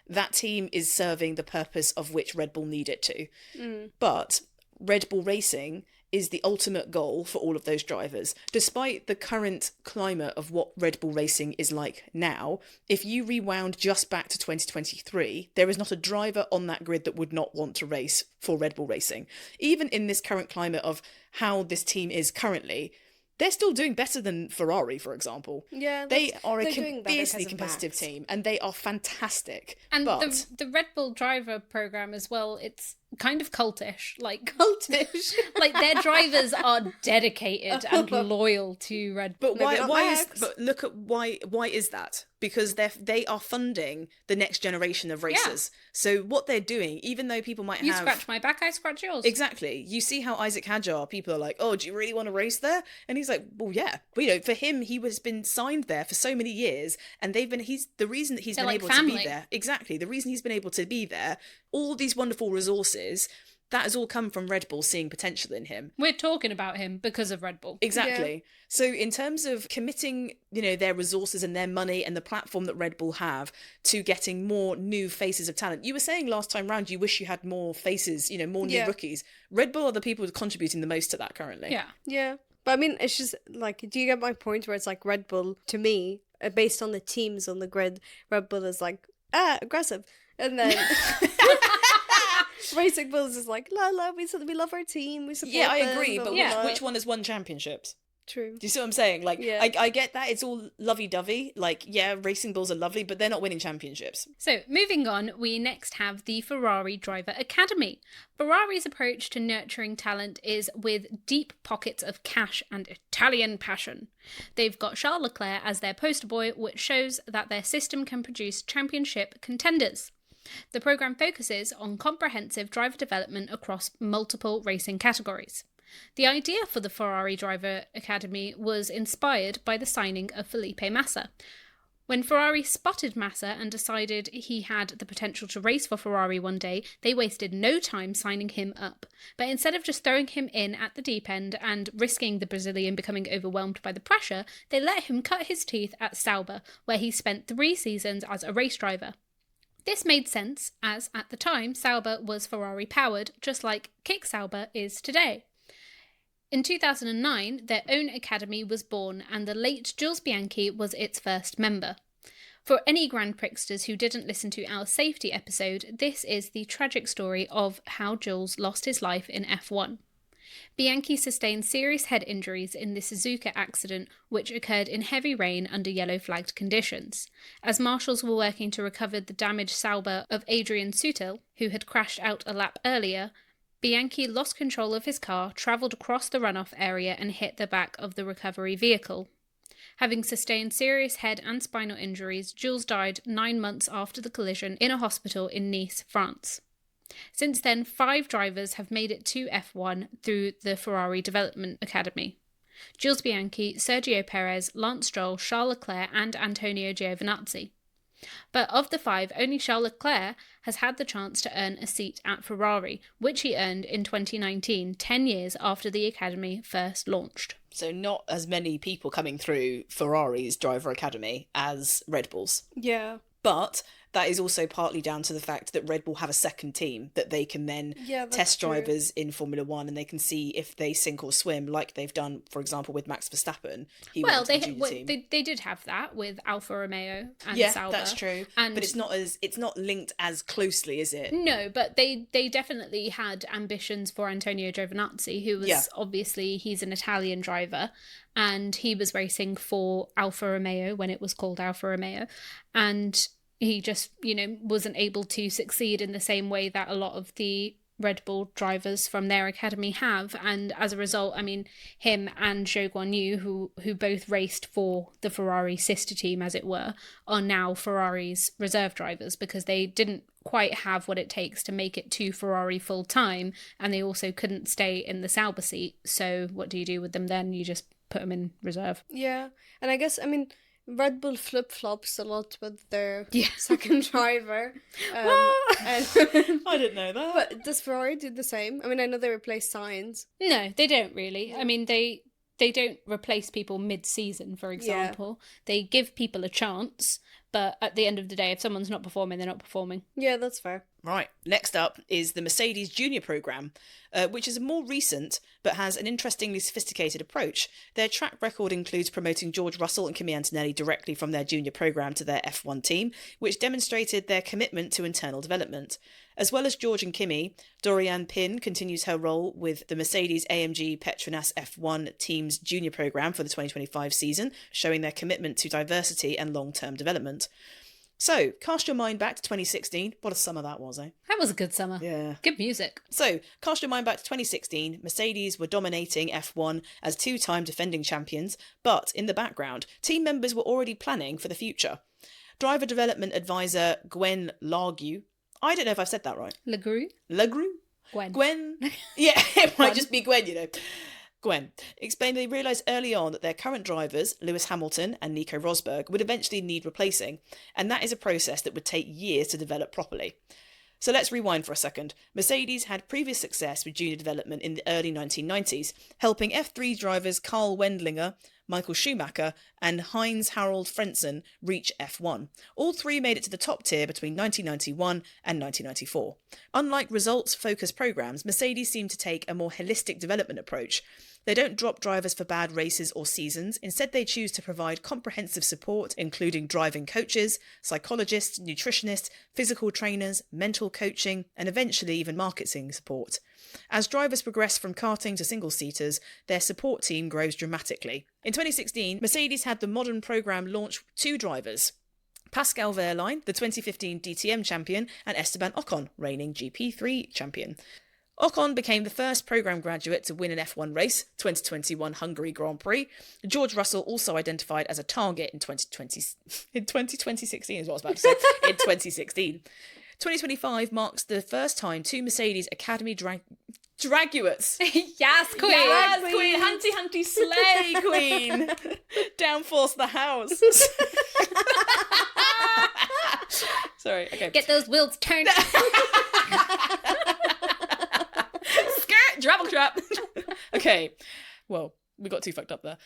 that team is serving the purpose of which Red Bull need it to. But Red Bull Racing is the ultimate goal for all of those drivers. Despite the current climate of what Red Bull Racing is like now, if you rewound just back to 2023, there is not a driver on that grid that would not want to race for Red Bull Racing. Even in this current climate of how this team is currently, they're still doing better than Ferrari, for example. Yeah, They are a they're doing better fiercely because of competitive Max. team, and they are fantastic. And but the Red Bull driver program as well, it's kind of cultish. Like Cultish. like their drivers are dedicated and loyal to Red Bull. But Maybe why? not Why Max. is? But look at why. Why is that? Because they are funding the next generation of racers. So what they're doing, even though people might You have scratch my back, I scratch yours. exactly, you see how Isaac Hadjar, people are like, oh, do you really want to race there? And he's like, well, yeah. But, for him, he has been signed there for so many years, and he's the reason that he's They're been like able to family. be there. Exactly, the reason he's been able to be there. All these wonderful resources. That has all come from Red Bull seeing potential in him. We're talking about him because of Red Bull. Exactly. So in terms of committing, their resources and their money and the platform that Red Bull have to getting more new faces of talent. You were saying last time round you wish you had more faces, more new Yeah. rookies. Red Bull are the people contributing the most to that currently. Yeah. Yeah. But I mean, it's just like, do you get my point where it's like Red Bull, to me, based on the teams on the grid, Red Bull is like, aggressive. And then Racing Bulls is like, la, we love our team, we support Yeah, I them, agree, blah, but blah, blah. which one has won championships? True. Do you see what I'm saying? Like, Yeah. I get that it's all lovey-dovey. Like, yeah, Racing Bulls are lovely, but they're not winning championships. So, moving on, we next have the Ferrari Driver Academy. Ferrari's approach to nurturing talent is with deep pockets of cash and Italian passion. They've got Charles Leclerc as their poster boy, which shows that their system can produce championship contenders. The programme focuses on comprehensive driver development across multiple racing categories. The idea for the Ferrari Driver Academy was inspired by the signing of Felipe Massa. When Ferrari spotted Massa and decided he had the potential to race for Ferrari one day, they wasted no time signing him up. But instead of just throwing him in at the deep end and risking the Brazilian becoming overwhelmed by the pressure, they let him cut his teeth at Sauber, where he spent 3 seasons as a race driver. This made sense, as at the time Sauber was Ferrari powered, just like Kick Sauber is today. In 2009, their own academy was born, and the late Jules Bianchi was its first member. For any Grand Prixsters who didn't listen to our safety episode, this is the tragic story of how Jules lost his life in F1. Bianchi sustained serious head injuries in the Suzuka accident, which occurred in heavy rain under yellow-flagged conditions. As marshals were working to recover the damaged Sauber of Adrian Sutil, who had crashed out a lap earlier, Bianchi lost control of his car, travelled across the runoff area and hit the back of the recovery vehicle. Having sustained serious head and spinal injuries, Jules died 9 months after the collision in a hospital in Nice, France. Since then, 5 drivers have made it to F1 through the Ferrari Development Academy. Jules Bianchi, Sergio Perez, Lance Stroll, Charles Leclerc and Antonio Giovinazzi. But of the 5, only Charles Leclerc has had the chance to earn a seat at Ferrari, which he earned in 2019, 10 years after the academy first launched. So not as many people coming through Ferrari's driver academy as Red Bull's. Yeah. But that is also partly down to the fact that Red Bull have a second team that they can then test drivers in Formula One, and they can see if they sink or swim, like they've done, for example, with Max Verstappen. They did have that with Alfa Romeo and Sauber. That's true. But it's not linked as closely, is it? No, but they definitely had ambitions for Antonio Giovinazzi, who was obviously, he's an Italian driver, and he was racing for Alfa Romeo when it was called Alfa Romeo, and he just, wasn't able to succeed in the same way that a lot of the Red Bull drivers from their academy have. And as a result, him and Zhou Guanyu, who both raced for the Ferrari sister team, as it were, are now Ferrari's reserve drivers because they didn't quite have what it takes to make it to Ferrari full time, and they also couldn't stay in the Sauber seat. So what do you do with them then? You just put them in reserve. Yeah, and I guess, Red Bull flip-flops a lot with their second driver. I didn't know that. But does Ferrari do the same? I know they replace Sainz. No, they don't really. They don't replace people mid-season, for example. Yeah. They give people a chance, but at the end of the day, if someone's not performing, they're not performing. Yeah, that's fair. Right, next up is the Mercedes Junior Programme, which is more recent but has an interestingly sophisticated approach. Their track record includes promoting George Russell and Kimi Antonelli directly from their junior programme to their F1 team, which demonstrated their commitment to internal development. As well as George and Kimi, Doriane Pin continues her role with the Mercedes-AMG Petronas F1 team's junior programme for the 2025 season, showing their commitment to diversity and long-term development. So, cast your mind back to 2016. What a summer that was, eh? That was a good summer. Yeah. Good music. So, cast your mind back to 2016. Mercedes were dominating F1 as 2-time defending champions, but in the background, team members were already planning for the future. Driver development advisor Gwen Largue, I don't know if I've said that right. Largue? Gwen. Yeah, it might just be Gwen, Gwen explained they realised early on that their current drivers, Lewis Hamilton and Nico Rosberg, would eventually need replacing, and that is a process that would take years to develop properly. So let's rewind for a second. Mercedes had previous success with junior development in the early 1990s, helping F3 drivers Karl Wendlinger, Michael Schumacher and Heinz-Harald Frentzen reach F1. All 3 made it to the top tier between 1991 and 1994. Unlike results-focused programmes, Mercedes seemed to take a more holistic development approach. They don't drop drivers for bad races or seasons. Instead, they choose to provide comprehensive support, including driving coaches, psychologists, nutritionists, physical trainers, mental coaching, and eventually even marketing support. As drivers progress from karting to single-seaters, their support team grows dramatically. In 2016, Mercedes had the modern programme launch 2 drivers. Pascal Wehrlein, the 2015 DTM champion, and Esteban Ocon, reigning GP3 champion. Ocon became the first programme graduate to win an F1 race, 2021 Hungary Grand Prix. George Russell also identified as a target in 2016 is what I was about to say, in 2016. 2025 marks the first time 2 Mercedes Academy graduates. Yes, queen! Yes, queen! Hunty, slay, queen! Downforce the house. Sorry, okay. Get those wheels turned. Skirt! Drabble trap! Okay, well, we got too fucked up there.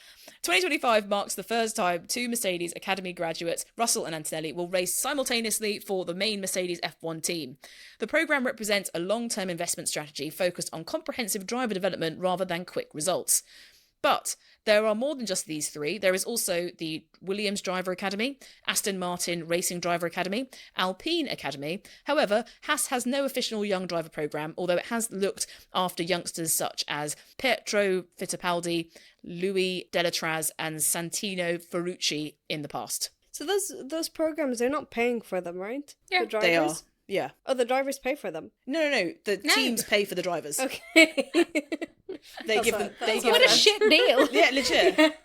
2025 marks the first time 2 Mercedes Academy graduates, Russell and Antonelli, will race simultaneously for the main Mercedes F1 team. The programme represents a long-term investment strategy focused on comprehensive driver development rather than quick results. But there are more than just these 3. There is also the Williams Driver Academy, Aston Martin Racing Driver Academy, Alpine Academy. However, Haas has no official young driver programme, although it has looked after youngsters such as Pietro Fittipaldi, Louis Delatraz and Santino Ferrucci in the past. So those programs, they're not paying for them, right? Yeah, the drivers? Yeah. Oh, the drivers pay for them. No. The No. teams pay for the drivers. Okay. They give them. They give What a them. shit deal. Yeah, legit.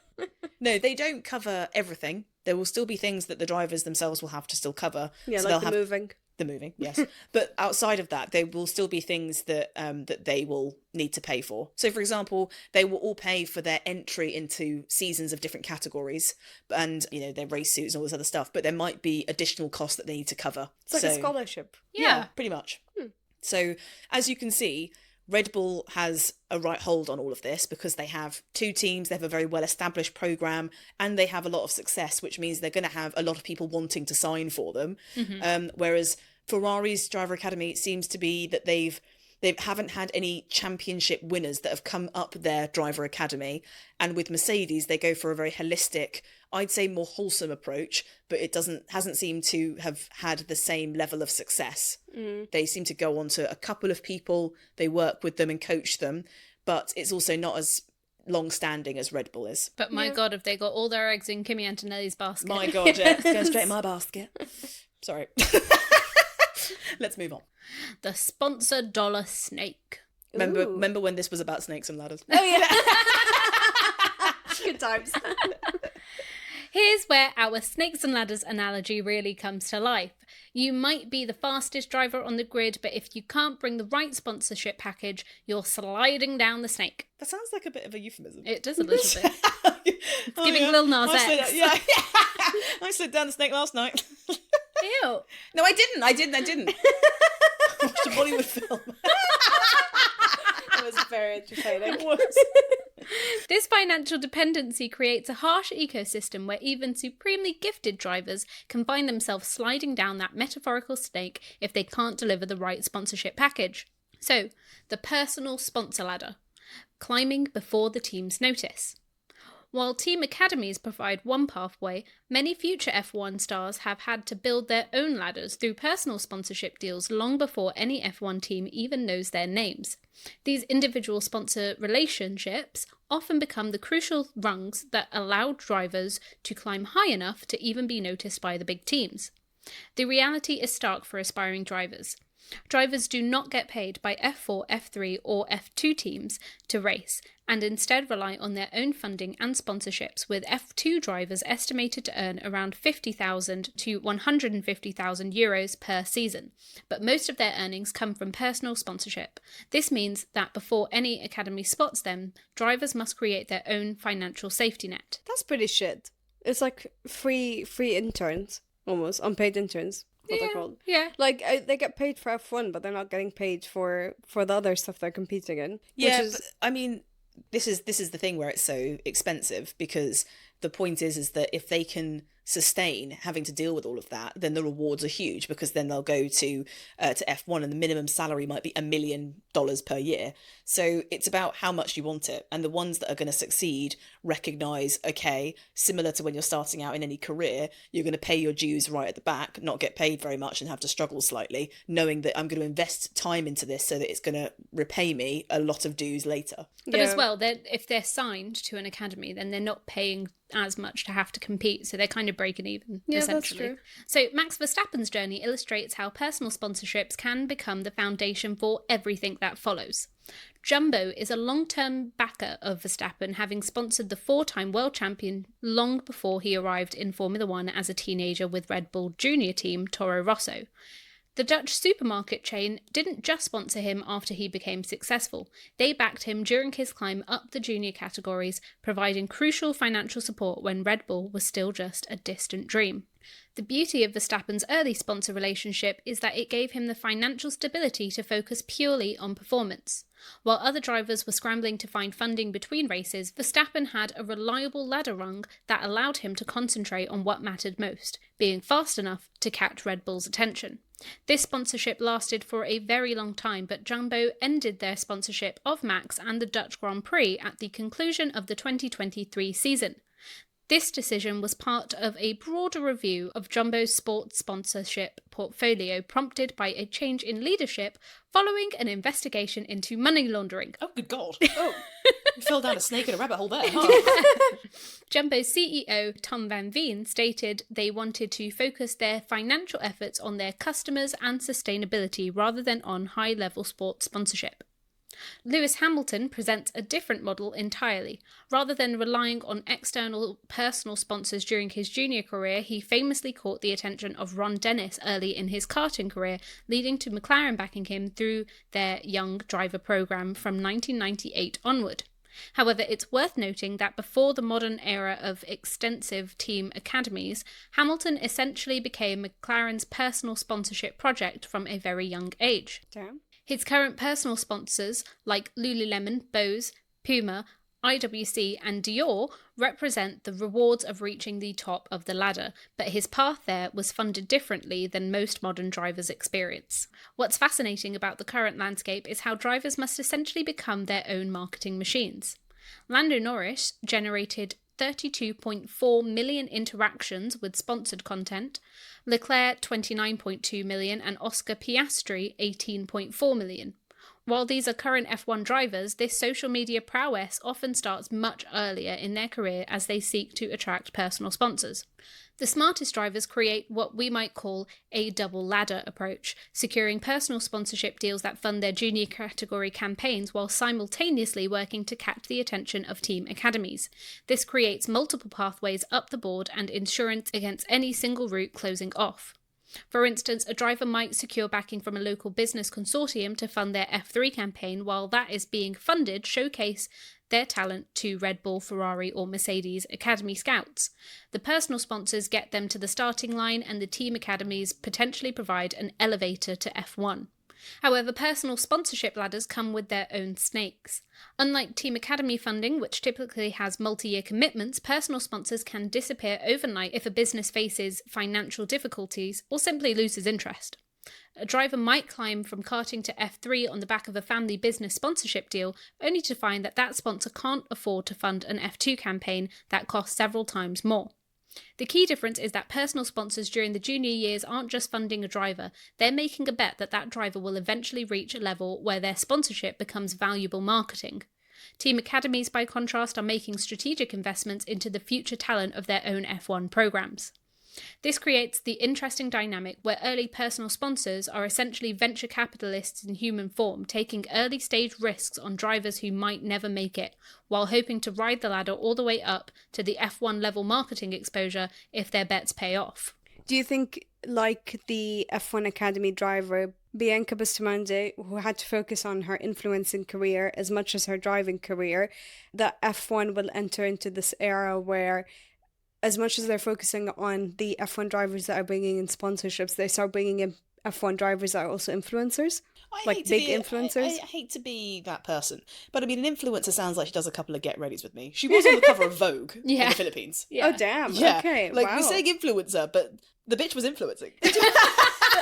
No, they don't cover everything. There will still be things that the drivers themselves will have to still cover. Yeah, so like they'll the have moving. the moving, yes. But outside of that, there will still be things that that they will need to pay for. So, for example, they will all pay for their entry into seasons of different categories, and their race suits and all this other stuff. But there might be additional costs that they need to cover. It's like a scholarship. Yeah, pretty much. So, as you can see, Red Bull has a right hold on all of this because they have 2 teams, they have a very well-established programme, and they have a lot of success, which means they're going to have a lot of people wanting to sign for them. Whereas Ferrari's driver academy seems to be that they haven't had any championship winners that have come up their driver academy. And with Mercedes, they go for a very holistic, I'd say more wholesome approach, but it hasn't seemed to have had the same level of success. They seem to go on to a couple of people, they work with them and coach them, but it's also not as long-standing as Red Bull is. But my God, have they got all their eggs in Kimi Antonelli's basket? My God, yeah. It's going straight in my basket. Sorry. Let's move on. The sponsor dollar snake. Remember when this was about snakes and ladders? Oh, yeah. Good times. Here's where our snakes and ladders analogy really comes to life. You might be the fastest driver on the grid, but if you can't bring the right sponsorship package, you're sliding down the snake. That sounds like a bit of a euphemism. It does a little bit. It's giving Lil Nas X. Yeah. I slid down the snake last night. Ew. No, I didn't. I watched a Bollywood film. It was very entertaining. It was. This financial dependency creates a harsh ecosystem where even supremely gifted drivers can find themselves sliding down that metaphorical snake if they can't deliver the right sponsorship package. So, the personal sponsor ladder. Climbing before the teams notice. While team academies provide one pathway, many future F1 stars have had to build their own ladders through personal sponsorship deals long before any F1 team even knows their names. These individual sponsor relationships often become the crucial rungs that allow drivers to climb high enough to even be noticed by the big teams. The reality is stark for aspiring drivers. Drivers do not get paid by F4, F3 or F2 teams to race, and instead rely on their own funding and sponsorships, with F2 drivers estimated to earn around 50,000 to 150,000 euros per season. But most of their earnings come from personal sponsorship. This means that before any academy spots them, drivers must create their own financial safety net. That's pretty shit. It's like free interns, almost unpaid interns. What they're called. Yeah. Like they get paid for F1, but they're not getting paid for the other stuff they're competing in. Yeah, which is... but, I mean, this is the thing where it's so expensive, because the point is that if they can sustain having to deal with all of that, then the rewards are huge, because then they'll go to F1 and the minimum salary might be $1 million per year. So it's about how much you want it, and the ones that are going to succeed recognize, okay, similar to when you're starting out in any career, you're going to pay your dues right at the back, not get paid very much and have to struggle slightly, knowing that I'm going to invest time into this so that it's going to repay me a lot of dues later. But as well, if they're signed to an academy, then they're not paying as much to have to compete, so they're kind of breaking even, essentially. That's true. So Max Verstappen's journey illustrates how personal sponsorships can become the foundation for everything that follows. Jumbo is a long-term backer of Verstappen, having sponsored the 4-time world champion long before he arrived in Formula One as a teenager with Red Bull junior team Toro Rosso. The Dutch supermarket chain didn't just sponsor him after he became successful. They backed him during his climb up the junior categories, providing crucial financial support when Red Bull was still just a distant dream. The beauty of Verstappen's early sponsor relationship is that it gave him the financial stability to focus purely on performance. While other drivers were scrambling to find funding between races, Verstappen had a reliable ladder rung that allowed him to concentrate on what mattered most, being fast enough to catch Red Bull's attention. This sponsorship lasted for a very long time, but Jumbo ended their sponsorship of Max and the Dutch Grand Prix at the conclusion of the 2023 season. This decision was part of a broader review of Jumbo's sports sponsorship portfolio prompted by a change in leadership following an investigation into money laundering. Oh, good God. Oh, you fell down a snake in a rabbit hole there. Huh? Jumbo's CEO, Tom Van Veen, stated they wanted to focus their financial efforts on their customers and sustainability rather than on high-level sports sponsorship. Lewis Hamilton presents a different model entirely. Rather than relying on external personal sponsors during his junior career, he famously caught the attention of Ron Dennis early in his karting career, leading to McLaren backing him through their young driver program from 1998 onward. However, it's worth noting that before the modern era of extensive team academies, Hamilton essentially became McLaren's personal sponsorship project from a very young age. Damn. His current personal sponsors, like Lululemon, Bose, Puma, IWC and Dior, represent the rewards of reaching the top of the ladder, but his path there was funded differently than most modern drivers experience. What's fascinating about the current landscape is how drivers must essentially become their own marketing machines. Lando Norris generated 32.4 million interactions with sponsored content, Leclerc 29.2 million and Oscar Piastri 18.4 million. While these are current F1 drivers, this social media prowess often starts much earlier in their career as they seek to attract personal sponsors. The smartest drivers create what we might call a double ladder approach, securing personal sponsorship deals that fund their junior category campaigns while simultaneously working to catch the attention of team academies. This creates multiple pathways up the board and insurance against any single route closing off. For instance, a driver might secure backing from a local business consortium to fund their F3 campaign. While that is being funded, showcase their talent to Red Bull, Ferrari or Mercedes Academy Scouts. The personal sponsors get them to the starting line and the team academies potentially provide an elevator to F1. However, personal sponsorship ladders come with their own snakes. Unlike Team Academy funding, which typically has multi-year commitments, personal sponsors can disappear overnight if a business faces financial difficulties or simply loses interest. A driver might climb from karting to F3 on the back of a family business sponsorship deal, only to find that that sponsor can't afford to fund an F2 campaign that costs several times more. The key difference is that personal sponsors during the junior years aren't just funding a driver, they're making a bet that that driver will eventually reach a level where their sponsorship becomes valuable marketing. Team academies, by contrast, are making strategic investments into the future talent of their own F1 programs. This creates the interesting dynamic where early personal sponsors are essentially venture capitalists in human form, taking early stage risks on drivers who might never make it, while hoping to ride the ladder all the way up to the F1 level marketing exposure if their bets pay off. Do you think, like the F1 Academy driver, Bianca Bustamante, who had to focus on her influencing career as much as her driving career, that F1 will enter into this era where, as much as they're focusing on the F1 drivers that are bringing in sponsorships, they start bringing in F1 drivers that are also influencers? Like big influencers? I hate to be that person, but I mean, an influencer sounds like she does a couple of get-readies with me. She was on the cover of Vogue in the Philippines. Yeah. Oh, damn. Yeah. Okay, like, wow. we're saying influencer, but the bitch was influencing.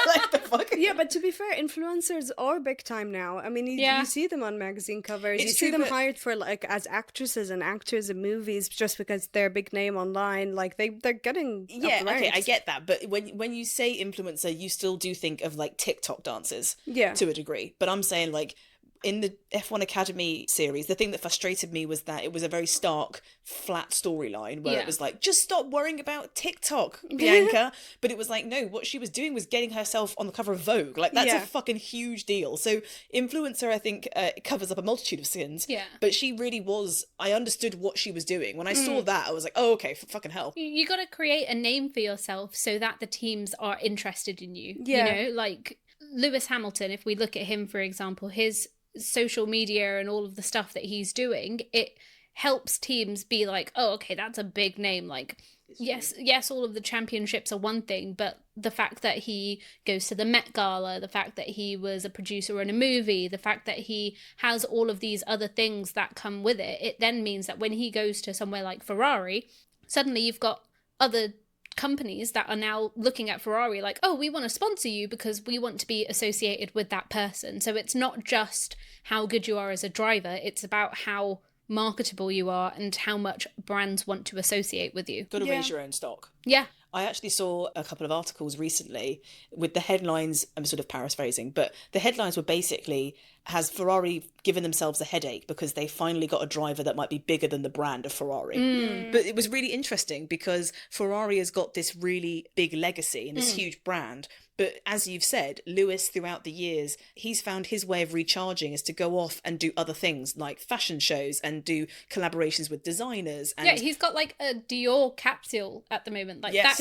Like, the fuck? Yeah, but to be fair, influencers are big time now. I mean, you see them on magazine covers. It's you see true, them but hired for, like, as actresses and actors in movies just because they're a big name online. Like, they're getting up Yeah, the okay, ranks. I get that, but when you say influencer, you still do think of like TikTok dances, Yeah. to a degree. But I'm saying, like, in the F1 Academy series, the thing that frustrated me was that it was a very stark, flat storyline where it was like, just stop worrying about TikTok, Bianca. But it was like, no, what she was doing was getting herself on the cover of Vogue. Like, that's a fucking huge deal. So influencer, I think, covers up a multitude of sins. Yeah. But she really was, I understood what she was doing. When I saw that, I was like, oh, okay, fucking hell. You got to create a name for yourself so that the teams are interested in you. Yeah. You know, like Lewis Hamilton, if we look at him, for example, his social media and all of the stuff that he's doing, it helps teams be like, oh, okay, that's a big name. Like, yes, all of the championships are one thing, but the fact that he goes to the Met Gala, the fact that he was a producer in a movie, the fact that he has all of these other things that come with it, it then means that when he goes to somewhere like Ferrari, suddenly you've got other companies that are now looking at Ferrari like, oh, we want to sponsor you because we want to be associated with that person. So it's not just how good you are as a driver, it's about how marketable you are and how much brands want to associate with you. Got to raise your own stock. Yeah. I actually saw a couple of articles recently with the headlines, I'm sort of paraphrasing, but the headlines were basically, has Ferrari given themselves a headache because they finally got a driver that might be bigger than the brand of Ferrari? But it was really interesting because Ferrari has got this really big legacy and this huge brand. But as you've said, Lewis, throughout the years, he's found his way of recharging is to go off and do other things like fashion shows and do collaborations with designers. And Yeah, he's got like a Dior capsule at the moment. Like Yes.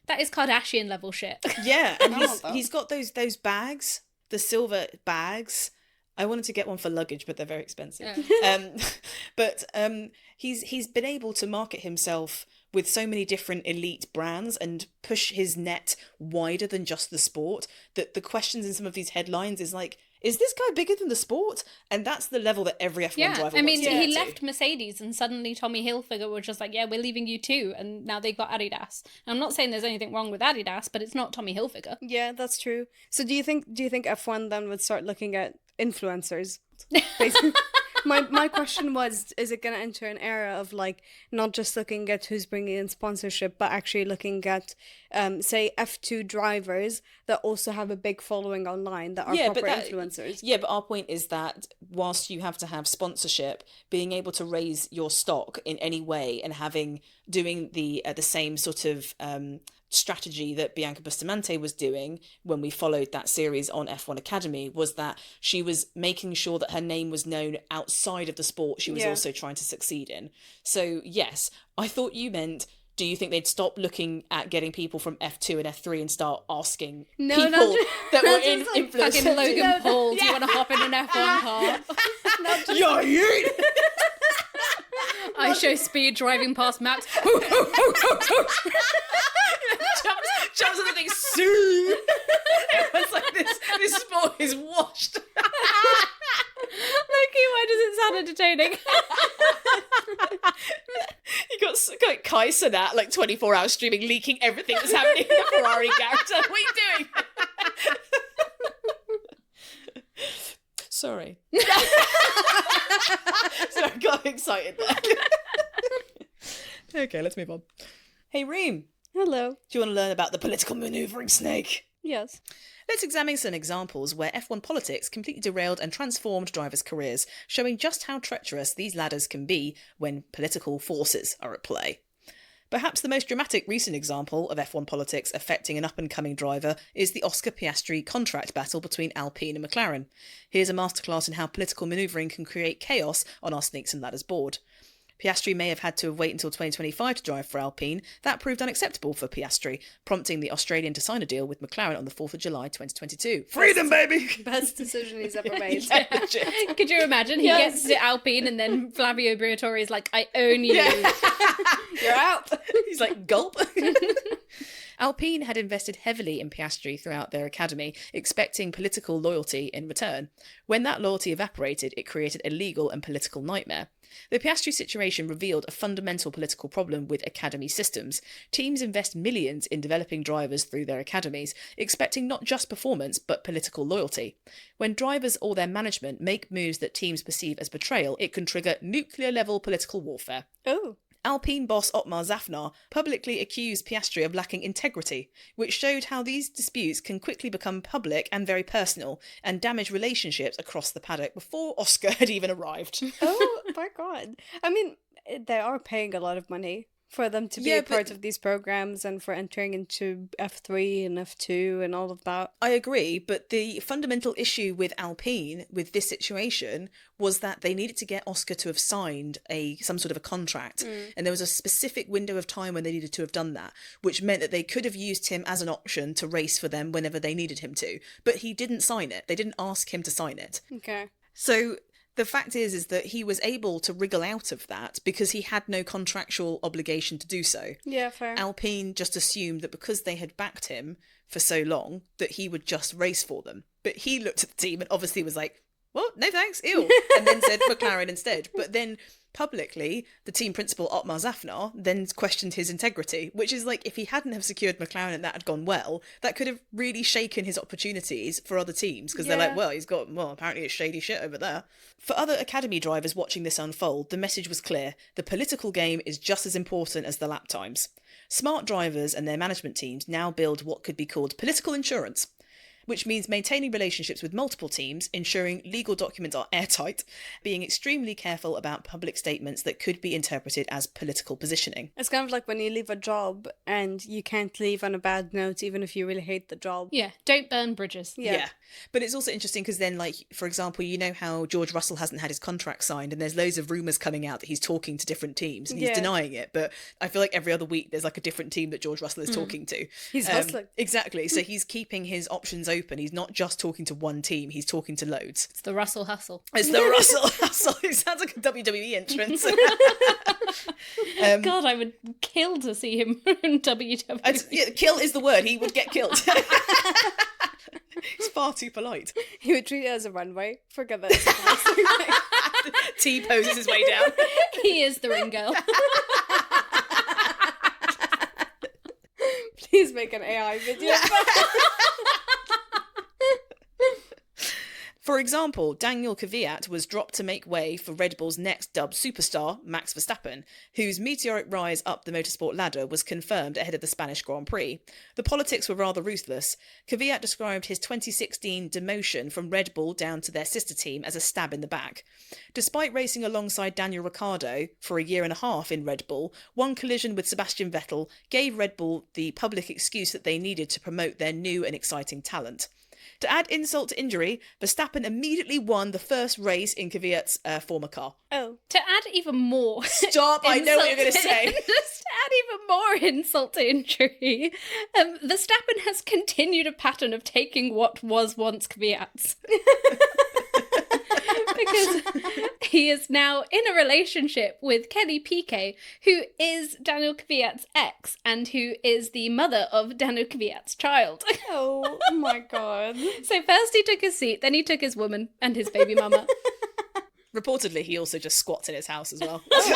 that is Kardashian level shit. yeah, and love that. he's got those bags, the silver bags. I wanted to get one for luggage, but they're very expensive. But he's been able to market himself with so many different elite brands and push his net wider than just the sport, that the questions in some of these headlines is like, is this guy bigger than the sport? And that's the level that every F1 driver I mean, wants to get he to. left Mercedes and suddenly Tommy Hilfiger was just like, yeah, we're leaving you too. And now they got Adidas. And I'm not saying there's anything wrong with Adidas, but it's not Tommy Hilfiger. Yeah, that's true. So do you think F1 then would start looking at influencers? Basically. My question was, is it going to enter an era of like not just looking at who's bringing in sponsorship, but actually looking at, say, F2 drivers that also have a big following online that are proper influencers? Yeah, but our point is that whilst you have to have sponsorship, being able to raise your stock in any way and doing the same sort of strategy that Bianca Bustamante was doing when we followed that series on F1 Academy was that she was making sure that her name was known outside of the sport she was also trying to succeed in. So yes, I thought you meant, do you think they'd stop looking at getting people from F2 and F3 and start asking people that were in influence? Fucking Logan Paul, do you want to hop in an F1 car? I show speed driving past Max. jumps on the thing soon. Everyone's like, this sport is washed. Loki, why does it sound entertaining? You got Kai Cenat, like 24 hours streaming, leaking everything that's happening in the Ferrari character. What are you doing? Sorry. So I got excited there. Okay, let's move on. Hey, Reem. Hello. Do you want to learn about the political manoeuvring snake? Yes. Let's examine some examples where F1 politics completely derailed and transformed drivers' careers, showing just how treacherous these ladders can be when political forces are at play. Perhaps the most dramatic recent example of F1 politics affecting an up-and-coming driver is the Oscar Piastri contract battle between Alpine and McLaren. Here's a masterclass in how political manoeuvring can create chaos on our Snakes and Ladders board. Piastri may have had to wait until 2025 to drive for Alpine. That proved unacceptable for Piastri, prompting the Australian to sign a deal with McLaren on the 4th of July 2022. Freedom, baby! Best decision he's ever made. Yeah, legit. Could you imagine? He gets to Alpine and then Flavio Briatore is like, I own you. Yeah. You're out. He's like, gulp. Alpine had invested heavily in Piastri throughout their academy, expecting political loyalty in return. When that loyalty evaporated, it created a legal and political nightmare. The Piastri situation revealed a fundamental political problem with academy systems. Teams invest millions in developing drivers through their academies, expecting not just performance, but political loyalty. When drivers or their management make moves that teams perceive as betrayal, it can trigger nuclear-level political warfare. Oh. Alpine boss Otmar Zafnar publicly accused Piastri of lacking integrity, which showed how these disputes can quickly become public and very personal, and damage relationships across the paddock before Oscar had even arrived. Oh my god. I mean, they are paying a lot of money for them to be a part of these programs and for entering into F3 and F2 and all of that. I agree, but the fundamental issue with Alpine, with this situation, was that they needed to get Oscar to have signed some sort of a contract. And there was a specific window of time when they needed to have done that, which meant that they could have used him as an option to race for them whenever they needed him to. But he didn't sign it. They didn't ask him to sign it. Okay. So the fact is that he was able to wriggle out of that because he had no contractual obligation to do so. Yeah, fair. Alpine just assumed that because they had backed him for so long, that he would just race for them. But he looked at the team and obviously was like, well, no thanks, ew. And then said McLaren instead. But then Publicly, the team principal Otmar Zafnar then questioned his integrity, which is like, if he hadn't have secured McLaren and that had gone well, that could have really shaken his opportunities for other teams, because they're like, well, apparently it's shady shit over there. For other academy drivers watching this unfold, the message was clear: the political game is just as important as the lap times. Smart drivers and their management teams now build what could be called political insurance, which means maintaining relationships with multiple teams, ensuring legal documents are airtight, being extremely careful about public statements that could be interpreted as political positioning. It's kind of like when you leave a job and you can't leave on a bad note, even if you really hate the job. Yeah, don't burn bridges. Yeah. But it's also interesting because then, like, for example, you know how George Russell hasn't had his contract signed and there's loads of rumours coming out that he's talking to different teams and he's denying it. But I feel like every other week there's like a different team that George Russell is talking to. He's hustling. Exactly. So he's keeping his options open. He's not just talking to one team, he's talking to loads. It's the Russell hustle. It's the Russell hustle. It sounds like a WWE entrance. God, I would kill to see him in WWE. Kill is the word. He would get killed. He's far too polite. He would treat it as a runway. Forget that. T poses his way down. He is the ring girl. Please make an AI video. For example, Daniel Kvyat was dropped to make way for Red Bull's next dubbed superstar, Max Verstappen, whose meteoric rise up the motorsport ladder was confirmed ahead of the Spanish Grand Prix. The politics were rather ruthless. Kvyat described his 2016 demotion from Red Bull down to their sister team as a stab in the back. Despite racing alongside Daniel Ricciardo for a year and a half in Red Bull, one collision with Sebastian Vettel gave Red Bull the public excuse that they needed to promote their new and exciting talent. To add insult to injury, Verstappen immediately won the first race in Kvyat's former car. Oh. To add even more... Stop, I know what you're going to say. Just to add even more insult to injury, Verstappen has continued a pattern of taking what was once Kvyat's. Because he is now in a relationship with Kelly Piquet, who is Daniel Kvyat's ex and who is the mother of Daniel Kvyat's child. Oh my god. So first he took his seat, then he took his woman and his baby mama. Reportedly, he also just squats in his house as well. That's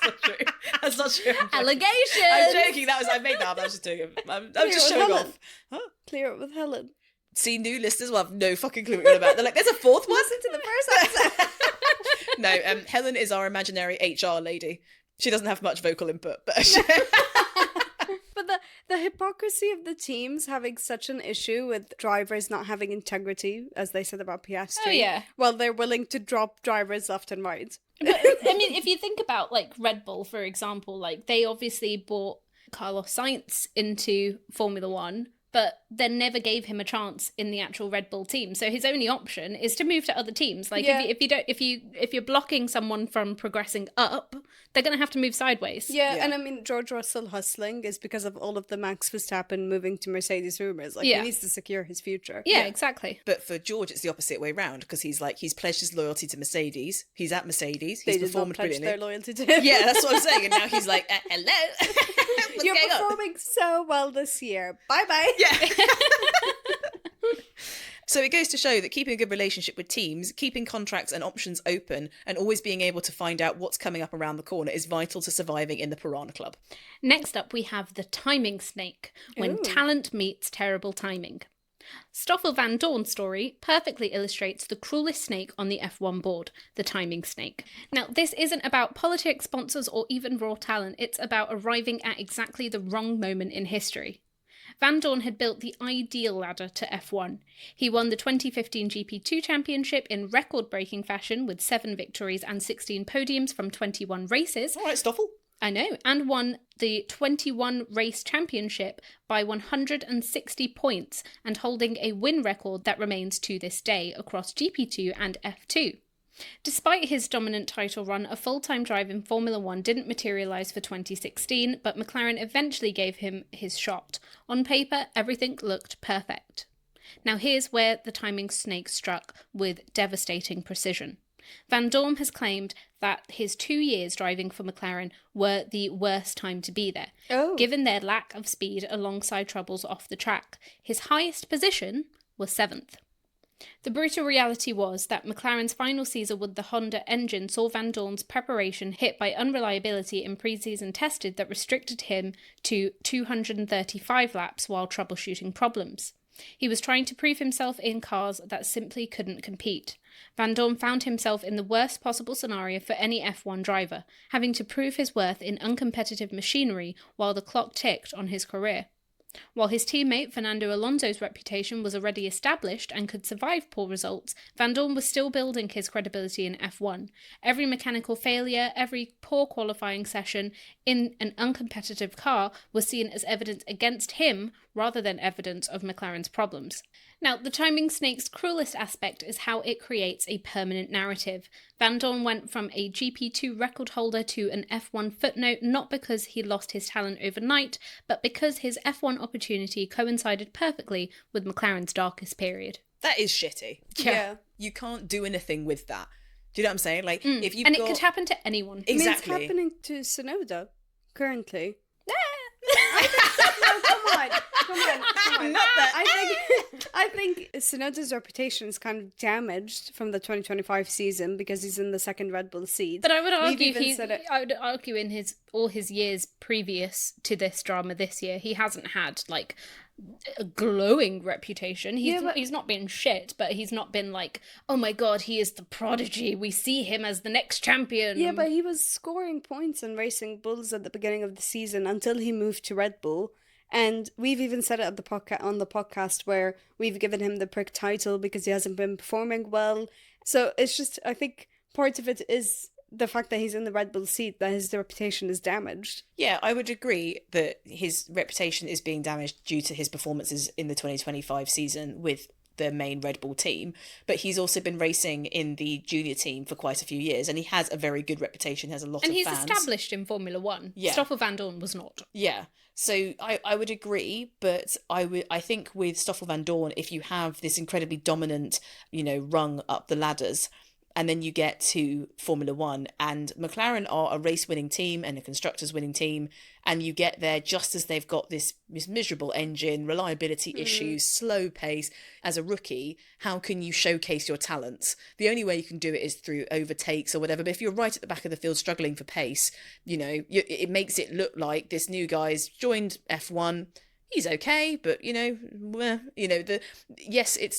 not true. That's not true. Allegations! I'm joking. I made that up. I was just doing it. I'm just showing off. Huh? Clear it with Helen. See, new listeners will have no fucking clue what you're about. They're like, there's a fourth one? Listen to the first episode. No, Helen is our imaginary HR lady. She doesn't have much vocal input, but... But the hypocrisy of the teams having such an issue with drivers not having integrity, as they said about Piastri. Oh, yeah. Well, they're willing to drop drivers left and right. But, I mean, if you think about, like, Red Bull, for example, like, they obviously brought Carlos Sainz into Formula One, but then never gave him a chance in the actual Red Bull team. So his only option is to move to other teams. Like if you're blocking someone from progressing up, they're going to have to move sideways. Yeah, and I mean George Russell hustling is because of all of the Max Verstappen moving to Mercedes rumors. Like he needs to secure his future. Yeah, exactly. But for George, it's the opposite way round because he's pledged his loyalty to Mercedes. He's at Mercedes. He's performed brilliantly. Their loyalty to him. Yeah, that's what I'm saying. And now he's like, hello. You're performing so well this year. Bye bye. Yeah. So it goes to show that keeping a good relationship with teams, keeping contracts and options open, and always being able to find out what's coming up around the corner is vital to surviving in the Piranha Club. Next up, we have the timing snake, when talent meets terrible timing. Stoffel Van Dorn's story perfectly illustrates the cruelest snake on the F1 board, the timing snake. Now, this isn't about politics, sponsors, or even raw talent. It's about arriving at exactly the wrong moment in history. Van Dorn had built the ideal ladder to F1. He won the 2015 GP2 championship in record-breaking fashion with 7 victories and 16 podiums from 21 races. All right, Stoffel. I know, and won the 21 race championship by 160 points and holding a win record that remains to this day across GP2 and F2. Despite his dominant title run, a full-time drive in Formula One didn't materialise for 2016, but McLaren eventually gave him his shot. On paper, everything looked perfect. Now here's where the timing snake struck with devastating precision. Van Dorn has claimed that his 2 years driving for McLaren were the worst time to be there, given their lack of speed alongside troubles off the track. His highest position was 7th. The brutal reality was that McLaren's final season with the Honda engine saw Van Dorn's preparation hit by unreliability in pre-season tested that restricted him to 235 laps while troubleshooting problems. He was trying to prove himself in cars that simply couldn't compete. Van Dorn found himself in the worst possible scenario for any F1 driver, having to prove his worth in uncompetitive machinery while the clock ticked on his career. While his teammate Fernando Alonso's reputation was already established and could survive poor results, Van Dorn was still building his credibility in F1. Every mechanical failure, every poor qualifying session in an uncompetitive car was seen as evidence against him rather than evidence of McLaren's problems. Now, the timing snake's cruelest aspect is how it creates a permanent narrative. Van Dorn went from a GP2 record holder to an F1 footnote not because he lost his talent overnight, but because his F1 opportunity coincided perfectly with McLaren's darkest period. That is shitty. Yeah. You can't do anything with that. Do you know what I'm saying? Like, if you've And got... it could happen to anyone. Exactly. I mean, it's happening to Tsunoda currently. Come on. Not that. I think Tsunoda's reputation is kind of damaged from the 2025 season because he's in the second Red Bull seat. But I would argue I would argue in all his years previous to this drama this year, he hasn't had like a glowing reputation. He's not been shit, but he's not been like, oh my god, he is the prodigy. We see him as the next champion. Yeah, but he was scoring points and racing bulls at the beginning of the season until he moved to Red Bull. And we've even said it at on the podcast where we've given him the prick title because he hasn't been performing well. So it's just, I think part of it is the fact that he's in the Red Bull seat, that his reputation is damaged. Yeah, I would agree that his reputation is being damaged due to his performances in the 2025 season with the main Red Bull team, but he's also been racing in the junior team for quite a few years, and he has a very good reputation, has a lot of fans. And he's established in Formula One. Yeah. Stoffel Van Dorn was not. Yeah. So I would agree, but I think with Stoffel Van Dorn, if you have this incredibly dominant, rung up the ladders, and then you get to Formula One, and McLaren are a race-winning team and a constructors' winning team, and you get there just as they've got this miserable engine, reliability issues, slow pace. As a rookie, how can you showcase your talents? The only way you can do it is through overtakes or whatever. But if you're right at the back of the field struggling for pace, it makes it look like this new guy's joined F1. He's okay, but it's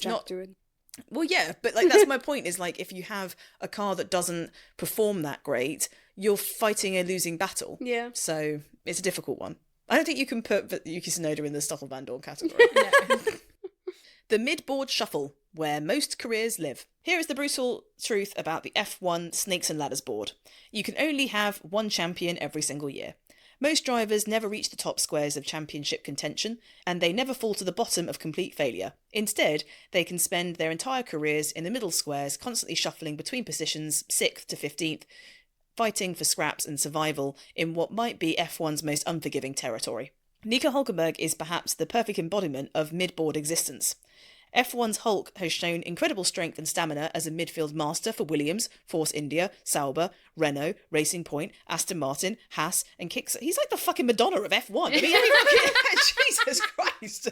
Jack not. Doing. Well, yeah, but that's my point is if you have a car that doesn't perform that great, you're fighting a losing battle. Yeah. So it's a difficult one. I don't think you can put Yuki Tsunoda in the Stoffel Van Dorn category. No. The mid-board shuffle, where most careers live. Here is the brutal truth about the F1 Snakes and Ladders board. You can only have one champion every single year. Most drivers never reach the top squares of championship contention, and they never fall to the bottom of complete failure. Instead, they can spend their entire careers in the middle squares, constantly shuffling between positions 6th to 15th, fighting for scraps and survival in what might be F1's most unforgiving territory. Nico Hülkenberg is perhaps the perfect embodiment of mid-board existence. F1's Hulk has shown incredible strength and stamina as a midfield master for Williams, Force India, Sauber, Renault, Racing Point, Aston Martin, Haas, and Kickstarter. He's like the fucking Madonna of F1. I mean, Jesus Christ.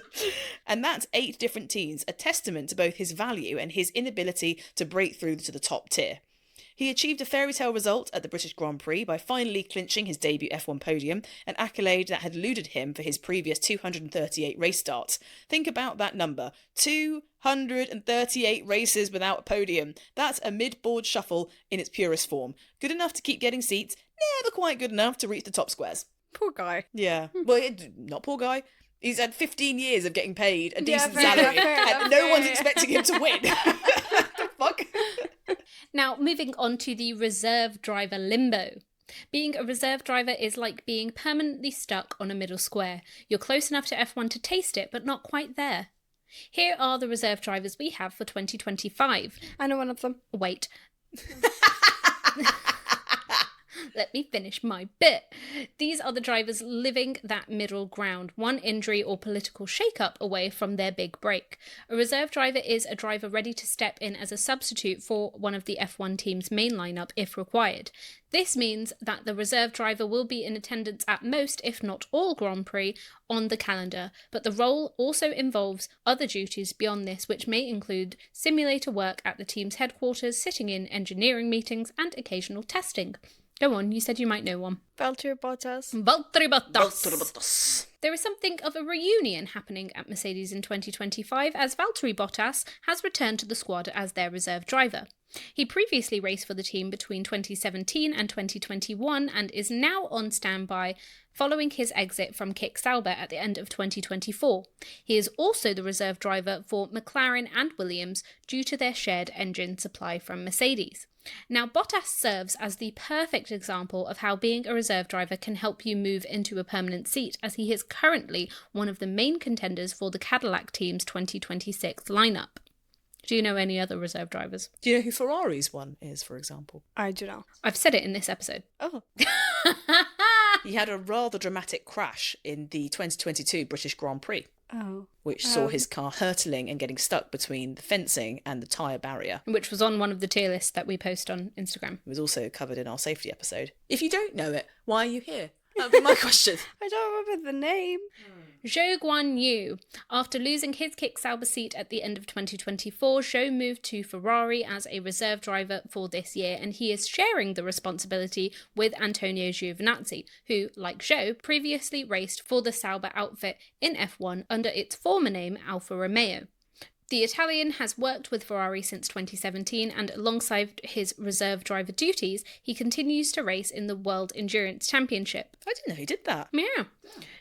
And that's 8 different teams, a testament to both his value and his inability to break through to the top tier. He achieved a fairy tale result at the British Grand Prix by finally clinching his debut F1 podium, an accolade that had eluded him for his previous 238 race starts. Think about that number. 238 races without a podium. That's a mid-board shuffle in its purest form. Good enough to keep getting seats, never quite good enough to reach the top squares. Poor guy. Yeah. Well, not poor guy. He's had 15 years of getting paid a decent fair salary, enough, and no one's expecting him to win. The fuck? Now, moving on to the reserve driver limbo. Being a reserve driver is like being permanently stuck on a middle square. You're close enough to F1 to taste it, but not quite there. Here are the reserve drivers we have for 2025. I know one of them. Wait. Let me finish my bit. These are the drivers living that middle ground, one injury or political shake-up away from their big break. A reserve driver is a driver ready to step in as a substitute for one of the F1 team's main lineup if required. This means that the reserve driver will be in attendance at most, if not all, Grand Prix on the calendar, but the role also involves other duties beyond this, which may include simulator work at the team's headquarters, sitting in engineering meetings, and occasional testing. Go on, you said you might know one. Valtteri Bottas. Valtteri Bottas. Valtteri Bottas. There is something of a reunion happening at Mercedes in 2025 as Valtteri Bottas has returned to the squad as their reserve driver. He previously raced for the team between 2017 and 2021 and is now on standby following his exit from Kick Sauber at the end of 2024. He is also the reserve driver for McLaren and Williams due to their shared engine supply from Mercedes. Now, Bottas serves as the perfect example of how being a reserve driver can help you move into a permanent seat, as he is currently one of the main contenders for the Cadillac team's 2026 lineup. Do you know any other reserve drivers? Do you know who Ferrari's one is, for example? I do not. I've said it in this episode. Oh. He had a rather dramatic crash in the 2022 British Grand Prix, which saw his car hurtling and getting stuck between the fencing and the tyre barrier. Which was on one of the tier lists that we post on Instagram. It was also covered in our safety episode. If you don't know it, why are you here? That would be my question. I don't remember the name. Zhou Guanyu. After losing his Kick Sauber seat at the end of 2024, Zhou moved to Ferrari as a reserve driver for this year, and he is sharing the responsibility with Antonio Giovinazzi, who, like Zhou, previously raced for the Sauber outfit in F1 under its former name Alfa Romeo. The Italian has worked with Ferrari since 2017, and alongside his reserve driver duties, he continues to race in the World Endurance Championship. I didn't know he did that. Yeah.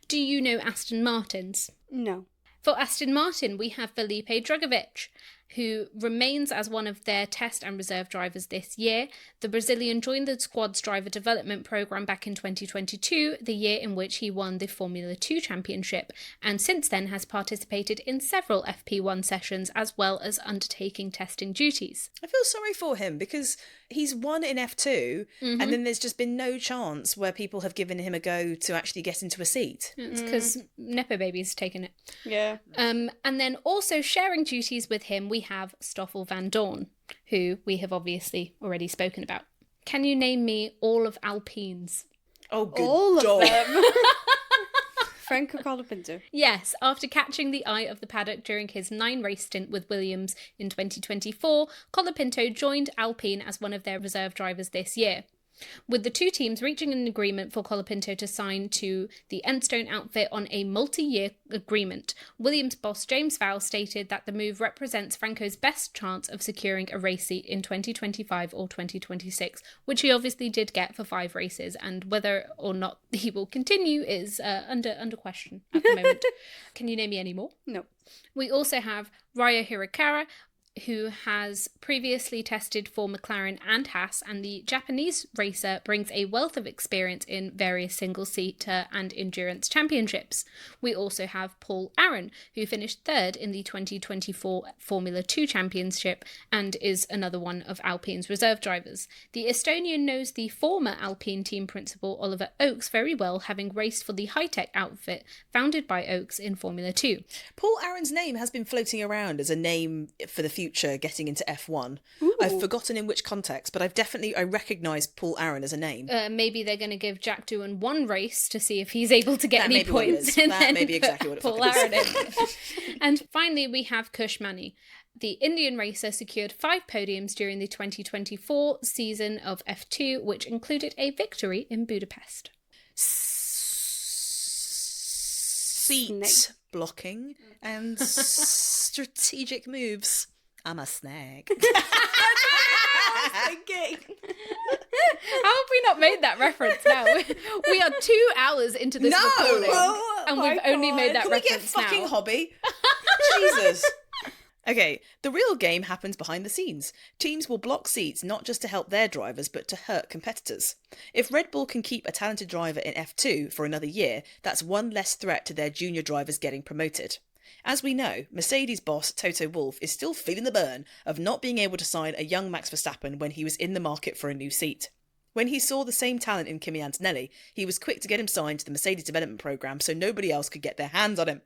Do you know Aston Martins? No. For Aston Martin, we have Felipe Drugovich, who remains as one of their test and reserve drivers this year. The Brazilian joined the squad's driver development program back in 2022, the year in which he won the Formula 2 championship, and since then has participated in several FP1 sessions as well as undertaking testing duties. I feel sorry for him because he's won in F2 and then there's just been no chance where people have given him a go to actually get into a seat. It's because Nepo Baby's taken it. Yeah. And then also sharing duties with him, we have Stoffel van Dorn, who we have obviously already spoken about. Can you name me all of Alpine's? Oh, good All dog. of them. Franco Colapinto. Yes, after catching the eye of the paddock during his 9-race stint with Williams in 2024, Colapinto joined Alpine as one of their reserve drivers this year. With the two teams reaching an agreement for Colapinto to sign to the Enstone outfit on a multi-year agreement, Williams boss James Vowles stated that the move represents Franco's best chance of securing a race seat in 2025 or 2026, which he obviously did get for 5 races, and whether or not he will continue is under question at the moment. Can you name me any more? No. We also have Ryo Hirakawa, who has previously tested for McLaren and Haas, and the Japanese racer brings a wealth of experience in various single-seater and endurance championships. We also have Paul Aron, who finished 3rd in the 2024 Formula 2 Championship and is another one of Alpine's reserve drivers. The Estonian knows the former Alpine team principal Oliver Oakes very well, having raced for the high-tech outfit founded by Oakes in Formula 2. Paul Aron's name has been floating around as a name for the future getting into F1. I've forgotten in which context, but I recognise Paul Aron as a name. Maybe they're going to give Jack Doohan 1 race to see if he's able to get That any may be what it points. is. And That then may be put exactly what it Paul fucking Aron in. And finally, we have Kush Mani. The Indian racer secured 5 podiums during the 2024 season of F2, which included a victory in Budapest. Seat blocking and strategic moves. I'm a snag. How have we not made that reference now? We are 2 hours into this recording, and we've only made that Can we reference get fucking now. hobby? Jesus. Okay, the real game happens behind the scenes. Teams will block seats not just to help their drivers, but to hurt competitors. If Red Bull can keep a talented driver in F2 for another year, that's one less threat to their junior drivers getting promoted. As we know, Mercedes boss Toto Wolff is still feeling the burn of not being able to sign a young Max Verstappen when he was in the market for a new seat. When he saw the same talent in Kimi Antonelli, he was quick to get him signed to the Mercedes development programme so nobody else could get their hands on him.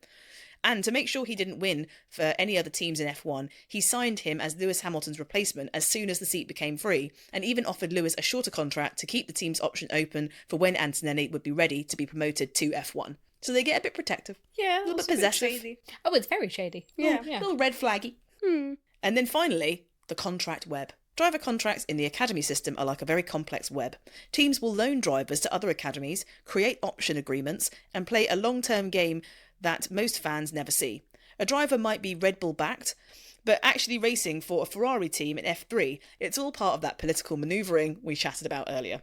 And to make sure he didn't win for any other teams in F1, he signed him as Lewis Hamilton's replacement as soon as the seat became free, and even offered Lewis a shorter contract to keep the team's option open for when Antonelli would be ready to be promoted to F1. So they get a bit protective. Yeah, a little bit possessive. shady. Oh, it's very shady. Yeah. A little red flaggy. And then finally, the contract web. Driver contracts in the academy system are like a very complex web. Teams will loan drivers to other academies, create option agreements, and play a long-term game that most fans never see. A driver might be Red Bull backed, but actually racing for a Ferrari team in F3, it's all part of that political manoeuvring we chatted about earlier.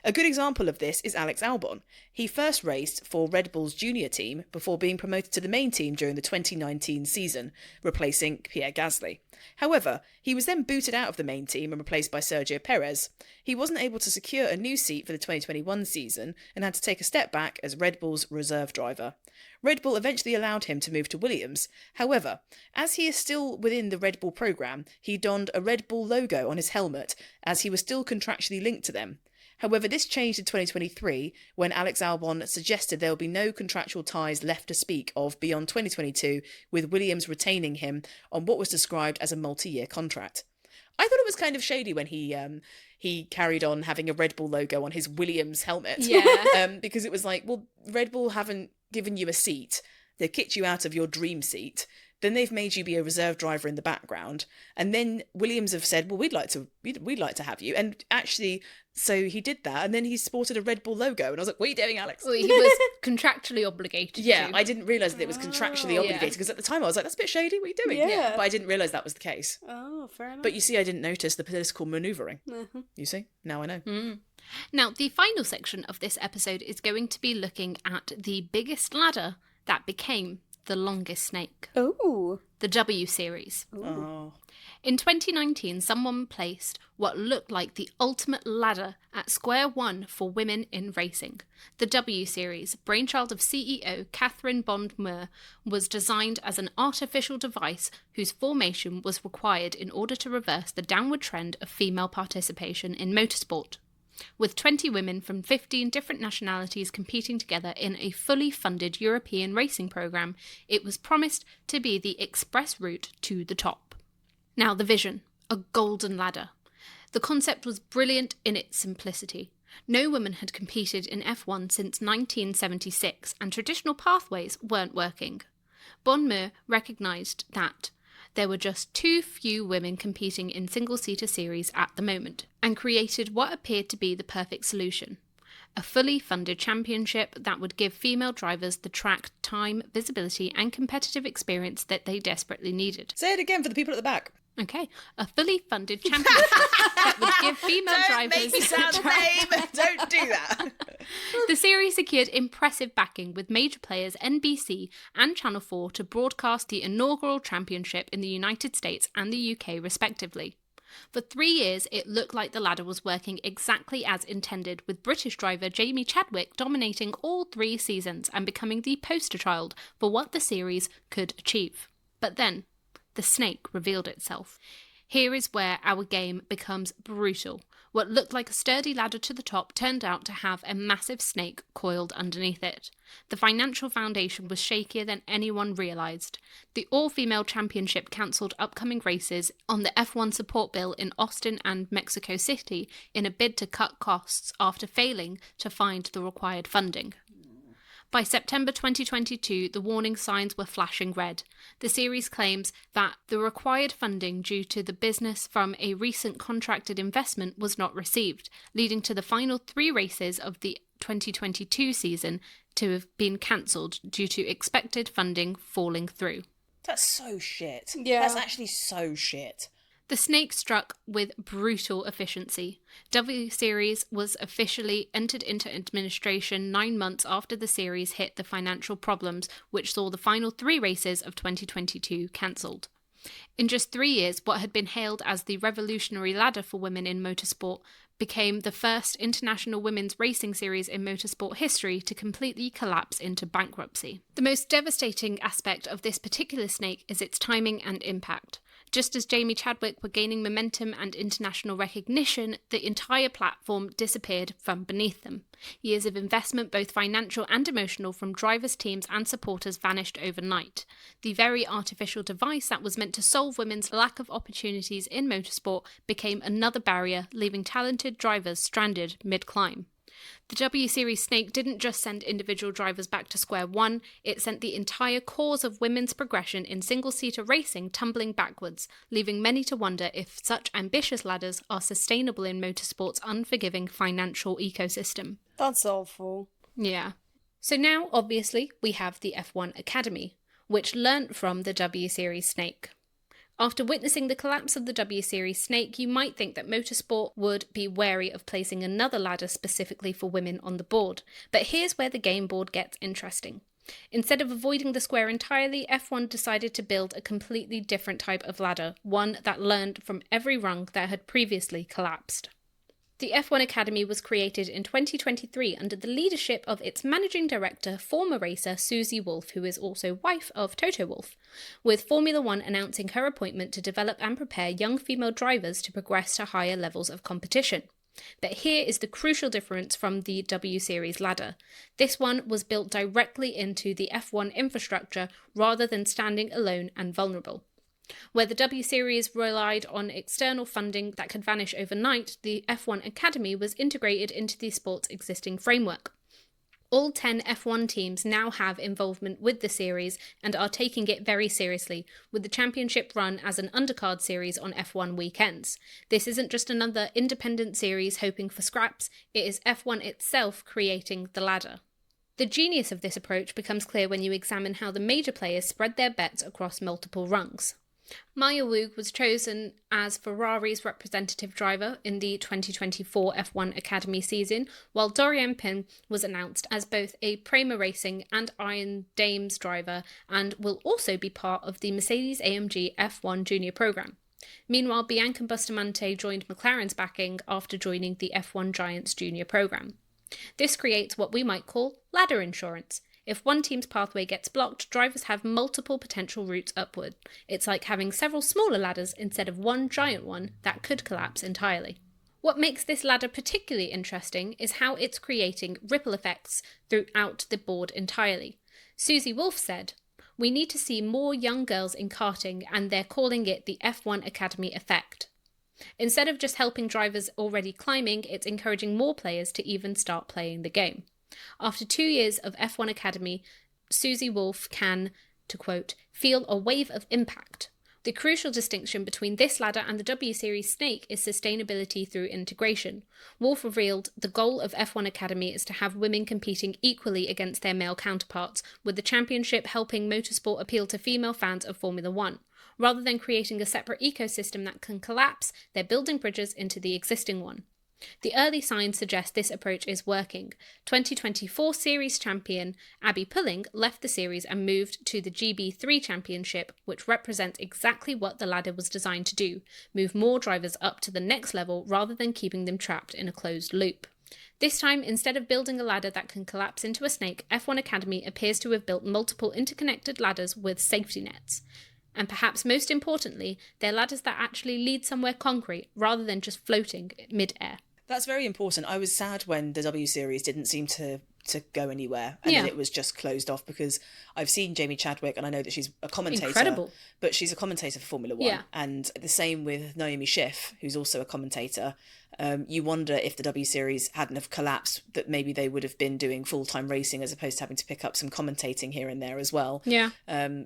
A good example of this is Alex Albon. He first raced for Red Bull's junior team before being promoted to the main team during the 2019 season, replacing Pierre Gasly. However, he was then booted out of the main team and replaced by Sergio Perez. He wasn't able to secure a new seat for the 2021 season and had to take a step back as Red Bull's reserve driver. Red Bull eventually allowed him to move to Williams. However, as he is still within the Red Bull programme, he donned a Red Bull logo on his helmet as he was still contractually linked to them. However, this changed in 2023 when Alex Albon suggested there will be no contractual ties left to speak of beyond 2022, with Williams retaining him on what was described as a multi-year contract. I thought it was kind of shady when he carried on having a Red Bull logo on his Williams helmet. Yeah. Because it was like, well, Red Bull haven't given you a seat. They've kicked you out of your dream seat. Then they've made you be a reserve driver in the background. And then Williams have said, well, we'd like to have you. And actually, so he did that. And then he sported a Red Bull logo. And I was like, what are you doing, Alex? Well, he was contractually obligated Yeah, to. I didn't realise that it was contractually obligated. Because at the time I was like, that's a bit shady. What are you doing? Yeah. But I didn't realise that was the case. Oh, fair enough. But you see, I didn't notice the political manoeuvring. You see? Now I know. Now, the final section of this episode is going to be looking at the biggest ladder that became the longest snake. Oh. The W Series. Oh. In 2019, someone placed what looked like the ultimate ladder at square one for women in racing. The W Series, brainchild of CEO Catherine Bond-Moore, was designed as an artificial device whose formation was required in order to reverse the downward trend of female participation in motorsport. With 20 women from 15 different nationalities competing together in a fully funded European racing programme, it was promised to be the express route to the top. Now the vision, a golden ladder. The concept was brilliant in its simplicity. No women had competed in F1 since 1976, and traditional pathways weren't working. Bond-Moore recognised that there were just too few women competing in single-seater series at the moment, and created what appeared to be the perfect solution. A fully funded championship that would give female drivers the track, time, visibility and competitive experience that they desperately needed. Say it again for the people at the back. Okay, a fully funded championship that would give female drivers... Don't make me sound lame! Don't do that! The series secured impressive backing with major players NBC and Channel 4 to broadcast the inaugural championship in the United States and the UK respectively. For 3 years, it looked like the ladder was working exactly as intended, with British driver Jamie Chadwick dominating all 3 seasons and becoming the poster child for what the series could achieve. But then, the snake revealed itself. Here is where our game becomes brutal. What looked like a sturdy ladder to the top turned out to have a massive snake coiled underneath it. The financial foundation was shakier than anyone realised. The all-female championship cancelled upcoming races on the F1 support bill in Austin and Mexico City in a bid to cut costs after failing to find the required funding. By September 2022, the warning signs were flashing red. The series claims that the required funding due to the business from a recent contracted investment was not received, leading to the final 3 races of the 2022 season to have been cancelled due to expected funding falling through. That's so shit. Yeah. That's actually so shit. The snake struck with brutal efficiency. W Series was officially entered into administration 9 months after the series hit the financial problems, which saw the final 3 races of 2022 cancelled. In just 3 years, what had been hailed as the revolutionary ladder for women in motorsport became the first international women's racing series in motorsport history to completely collapse into bankruptcy. The most devastating aspect of this particular snake is its timing and impact. Just as Jamie Chadwick were gaining momentum and international recognition, the entire platform disappeared from beneath them. Years of investment, both financial and emotional, from drivers, teams and supporters vanished overnight. The very artificial device that was meant to solve women's lack of opportunities in motorsport became another barrier, leaving talented drivers stranded mid-climb. The W Series snake didn't just send individual drivers back to square one, it sent the entire cause of women's progression in single-seater racing tumbling backwards, leaving many to wonder if such ambitious ladders are sustainable in motorsport's unforgiving financial ecosystem. That's awful. Yeah. So now, obviously, we have the F1 Academy, which learnt from the W Series snake. After witnessing the collapse of the W Series snake, you might think that motorsport would be wary of placing another ladder specifically for women on the board. But here's where the game board gets interesting. Instead of avoiding the square entirely, F1 decided to build a completely different type of ladder, one that learned from every rung that had previously collapsed. The F1 Academy was created in 2023 under the leadership of its managing director, former racer Susie Wolff, who is also wife of Toto Wolff, with Formula One announcing her appointment to develop and prepare young female drivers to progress to higher levels of competition. But here is the crucial difference from the W Series ladder. This one was built directly into the F1 infrastructure rather than standing alone and vulnerable. Where the W Series relied on external funding that could vanish overnight, the F1 Academy was integrated into the sport's existing framework. All 10 F1 teams now have involvement with the series and are taking it very seriously, with the championship run as an undercard series on F1 weekends. This isn't just another independent series hoping for scraps, it is F1 itself creating the ladder. The genius of this approach becomes clear when you examine how the major players spread their bets across multiple rungs. Maya Woog was chosen as Ferrari's representative driver in the 2024 F1 Academy season, while Dorian Pin was announced as both a Prema Racing and Iron Dames driver and will also be part of the Mercedes-AMG F1 Junior program. Meanwhile, Bianca Bustamante joined McLaren's backing after joining the F1 Giants Junior program. This creates what we might call ladder insurance. If one team's pathway gets blocked, drivers have multiple potential routes upward. It's like having several smaller ladders instead of one giant one that could collapse entirely. What makes this ladder particularly interesting is how it's creating ripple effects throughout the board entirely. Susie Wolff said, "We need to see more young girls in karting, and they're calling it the F1 Academy effect. Instead of just helping drivers already climbing, it's encouraging more players to even start playing the game." After 2 years of F1 Academy, Susie Wolff can, to quote, "feel a wave of impact." The crucial distinction between this ladder and the W Series snake is sustainability through integration. Wolff revealed the goal of F1 Academy is to have women competing equally against their male counterparts, with the championship helping motorsport appeal to female fans of Formula One. Rather than creating a separate ecosystem that can collapse, they're building bridges into the existing one. The early signs suggest this approach is working. 2024 series champion Abby Pulling left the series and moved to the GB3 championship, which represents exactly what the ladder was designed to do, move more drivers up to the next level rather than keeping them trapped in a closed loop. This time, instead of building a ladder that can collapse into a snake, F1 Academy appears to have built multiple interconnected ladders with safety nets. And perhaps most importantly, they're ladders that actually lead somewhere concrete rather than just floating mid-air. That's very important. I was sad when the W Series didn't seem to go anywhere and then it was just closed off, because I've seen Jamie Chadwick and I know that she's a commentator. Incredible. But she's a commentator for Formula One. Yeah. And the same with Naomi Schiff, who's also a commentator. You wonder if the W Series hadn't have collapsed, that maybe they would have been doing full-time racing as opposed to having to pick up some commentating here and there as well. Yeah.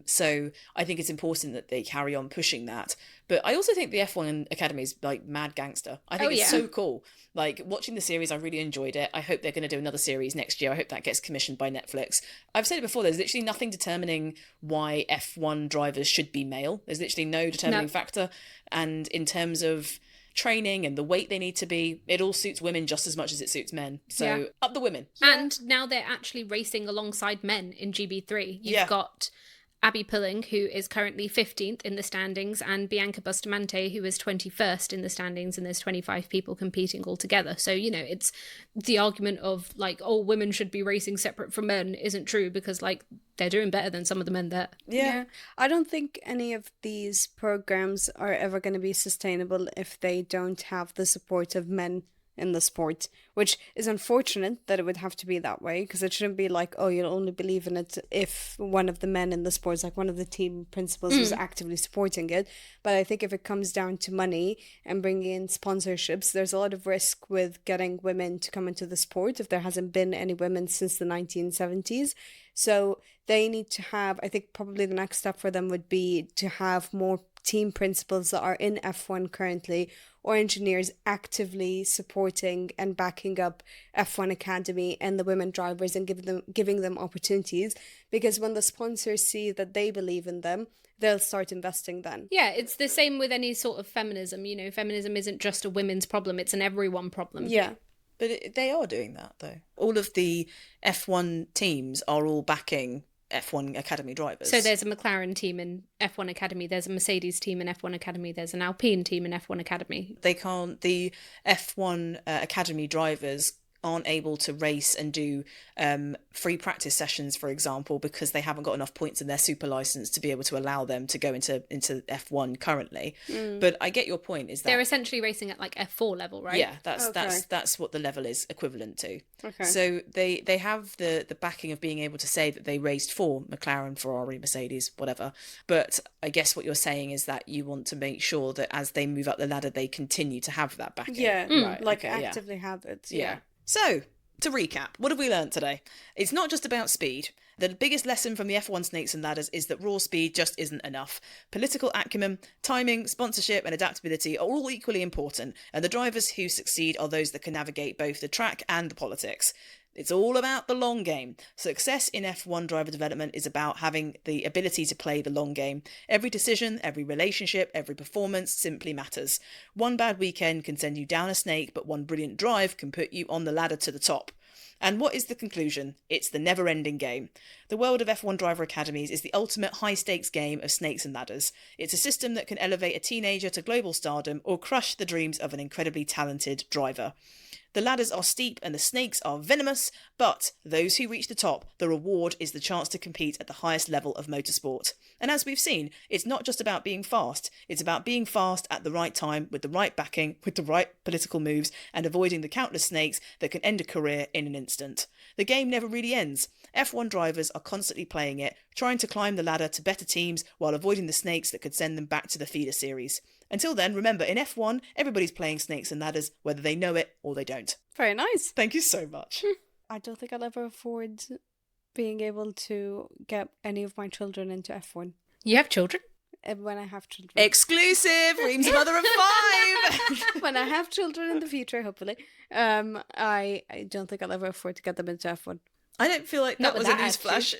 So I think it's important that they carry on pushing that. But I also think the F1 Academy is like mad gangster. I think it's so cool. Like, watching the series, I really enjoyed it. I hope they're going to do another series next year. I hope that gets commissioned by Netflix. I've said it before, there's literally nothing determining why F1 drivers should be male. There's literally no determining factor. And in terms of training and the weight they need to be, it all suits women just as much as it suits men. So up the women. And now they're actually racing alongside men in GB3. You've got Abby Pulling, who is currently 15th in the standings, and Bianca Bustamante, who is 21st in the standings, and there's 25 people competing all together. So, you know, it's the argument of, like, oh, women should be racing separate from men isn't true, because, like, they're doing better than some of the men there. Yeah. I don't think any of these programs are ever going to be sustainable if they don't have the support of men in the sport, which is unfortunate that it would have to be that way, because it shouldn't be like, oh, you'll only believe in it if one of the men in the sports, like one of the team principals, is actively supporting it. But I think if it comes down to money and bringing in sponsorships, there's a lot of risk with getting women to come into the sport if there hasn't been any women since the 1970s. So they need to have, I think probably the next step for them would be to have more team principals that are in F1 currently, or engineers actively supporting and backing up F1 Academy and the women drivers and giving them opportunities, because when the sponsors see that they believe in them, they'll start investing then. Yeah, it's the same with any sort of feminism. You know, feminism isn't just a women's problem, it's an everyone problem. Yeah. But they are doing that, though. All of the F1 teams are all backing F1 Academy drivers. So there's a McLaren team in F1 Academy, there's a Mercedes team in F1 Academy, there's an Alpine team in F1 Academy. The F1 Academy drivers aren't able to race and do free practice sessions, for example, because they haven't got enough points in their super license to be able to allow them to go into F1 currently. But I get your point, is that they're essentially racing at like F4 level, right? Yeah, that's what the level is equivalent to. Okay. So they have the backing of being able to say that they raced for McLaren, Ferrari, Mercedes, whatever. But I guess what you're saying is that you want to make sure that as they move up the ladder, they continue to have that backing. Yeah, Right, like okay, yeah. actively have it. Yeah. So, to recap, what have we learned today? It's not just about speed. The biggest lesson from the F1 Snakes and Ladders is that raw speed just isn't enough. Political acumen, timing, sponsorship and adaptability are all equally important, and the drivers who succeed are those that can navigate both the track and the politics. It's all about the long game. Success in F1 driver development is about having the ability to play the long game. Every decision, every relationship, every performance simply matters. One bad weekend can send you down a snake, but one brilliant drive can put you on the ladder to the top. And what is the conclusion? It's the never-ending game. The world of F1 driver academies is the ultimate high-stakes game of snakes and ladders. It's a system that can elevate a teenager to global stardom or crush the dreams of an incredibly talented driver. The ladders are steep and the snakes are venomous, but those who reach the top, the reward is the chance to compete at the highest level of motorsport. And as we've seen, it's not just about being fast, it's about being fast at the right time, with the right backing, with the right political moves, and avoiding the countless snakes that can end a career in an instant. The game never really ends. F1 drivers are constantly playing it, trying to climb the ladder to better teams while avoiding the snakes that could send them back to the feeder series. Until then, remember, in F1, everybody's playing snakes and ladders, whether they know it or they don't. Very nice. Thank you so much. I don't think I'll ever afford being able to get any of my children into F1 You have children? when I have children. Exclusive! Reem's a mother of 5! When I have children in the future, hopefully. I don't think I'll ever afford to get them into F1. I don't feel like Not that was with a that newsflash.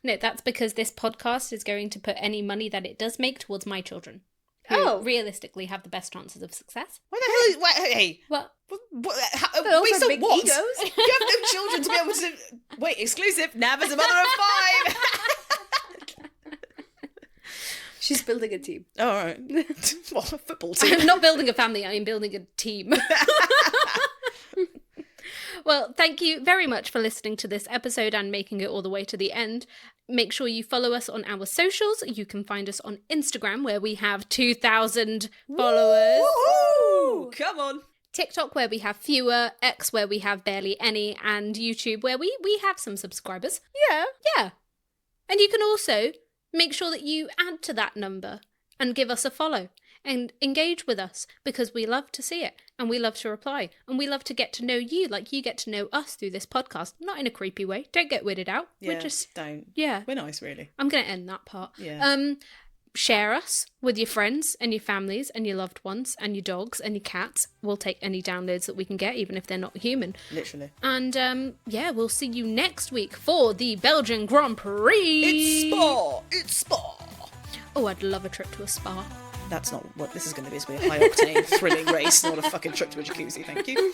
No, that's because this podcast is going to put any money that it does make towards my children. Who Oh. realistically have the best chances of success. Why the hell is... Hey, Well, also wait, so big what? egos. You have no children to be able to... Wait, exclusive. Nav is a mother of 5! She's building a team. All right. Well, a football team. I'm not building a family, I'm building a team. Well, thank you very much for listening to this episode and making it all the way to the end. Make sure you follow us on our socials. You can find us on Instagram, where we have 2,000 followers. Woo! Come on. TikTok, where we have fewer. X, where we have barely any. And YouTube, where we have some subscribers. Yeah. Yeah. And you can also make sure that you add to that number and give us a follow and engage with us, because we love to see it and we love to reply and we love to get to know you like you get to know us through this podcast. Not in a creepy way. Don't get weirded out. Yeah, We're just... don't. Yeah. We're nice, really. I'm going to end that part. Yeah. Share us with your friends and your families and your loved ones and your dogs and your cats. We'll take any downloads that we can get, even if they're not human. Literally. And yeah, we'll see you next week for the Belgian Grand Prix. It's Spa! It's Spa! Oh, I'd love a trip to a spa. That's not what this is going to be. It's going to be a high-octane, thrilling race, not a fucking trip to a jacuzzi, thank you.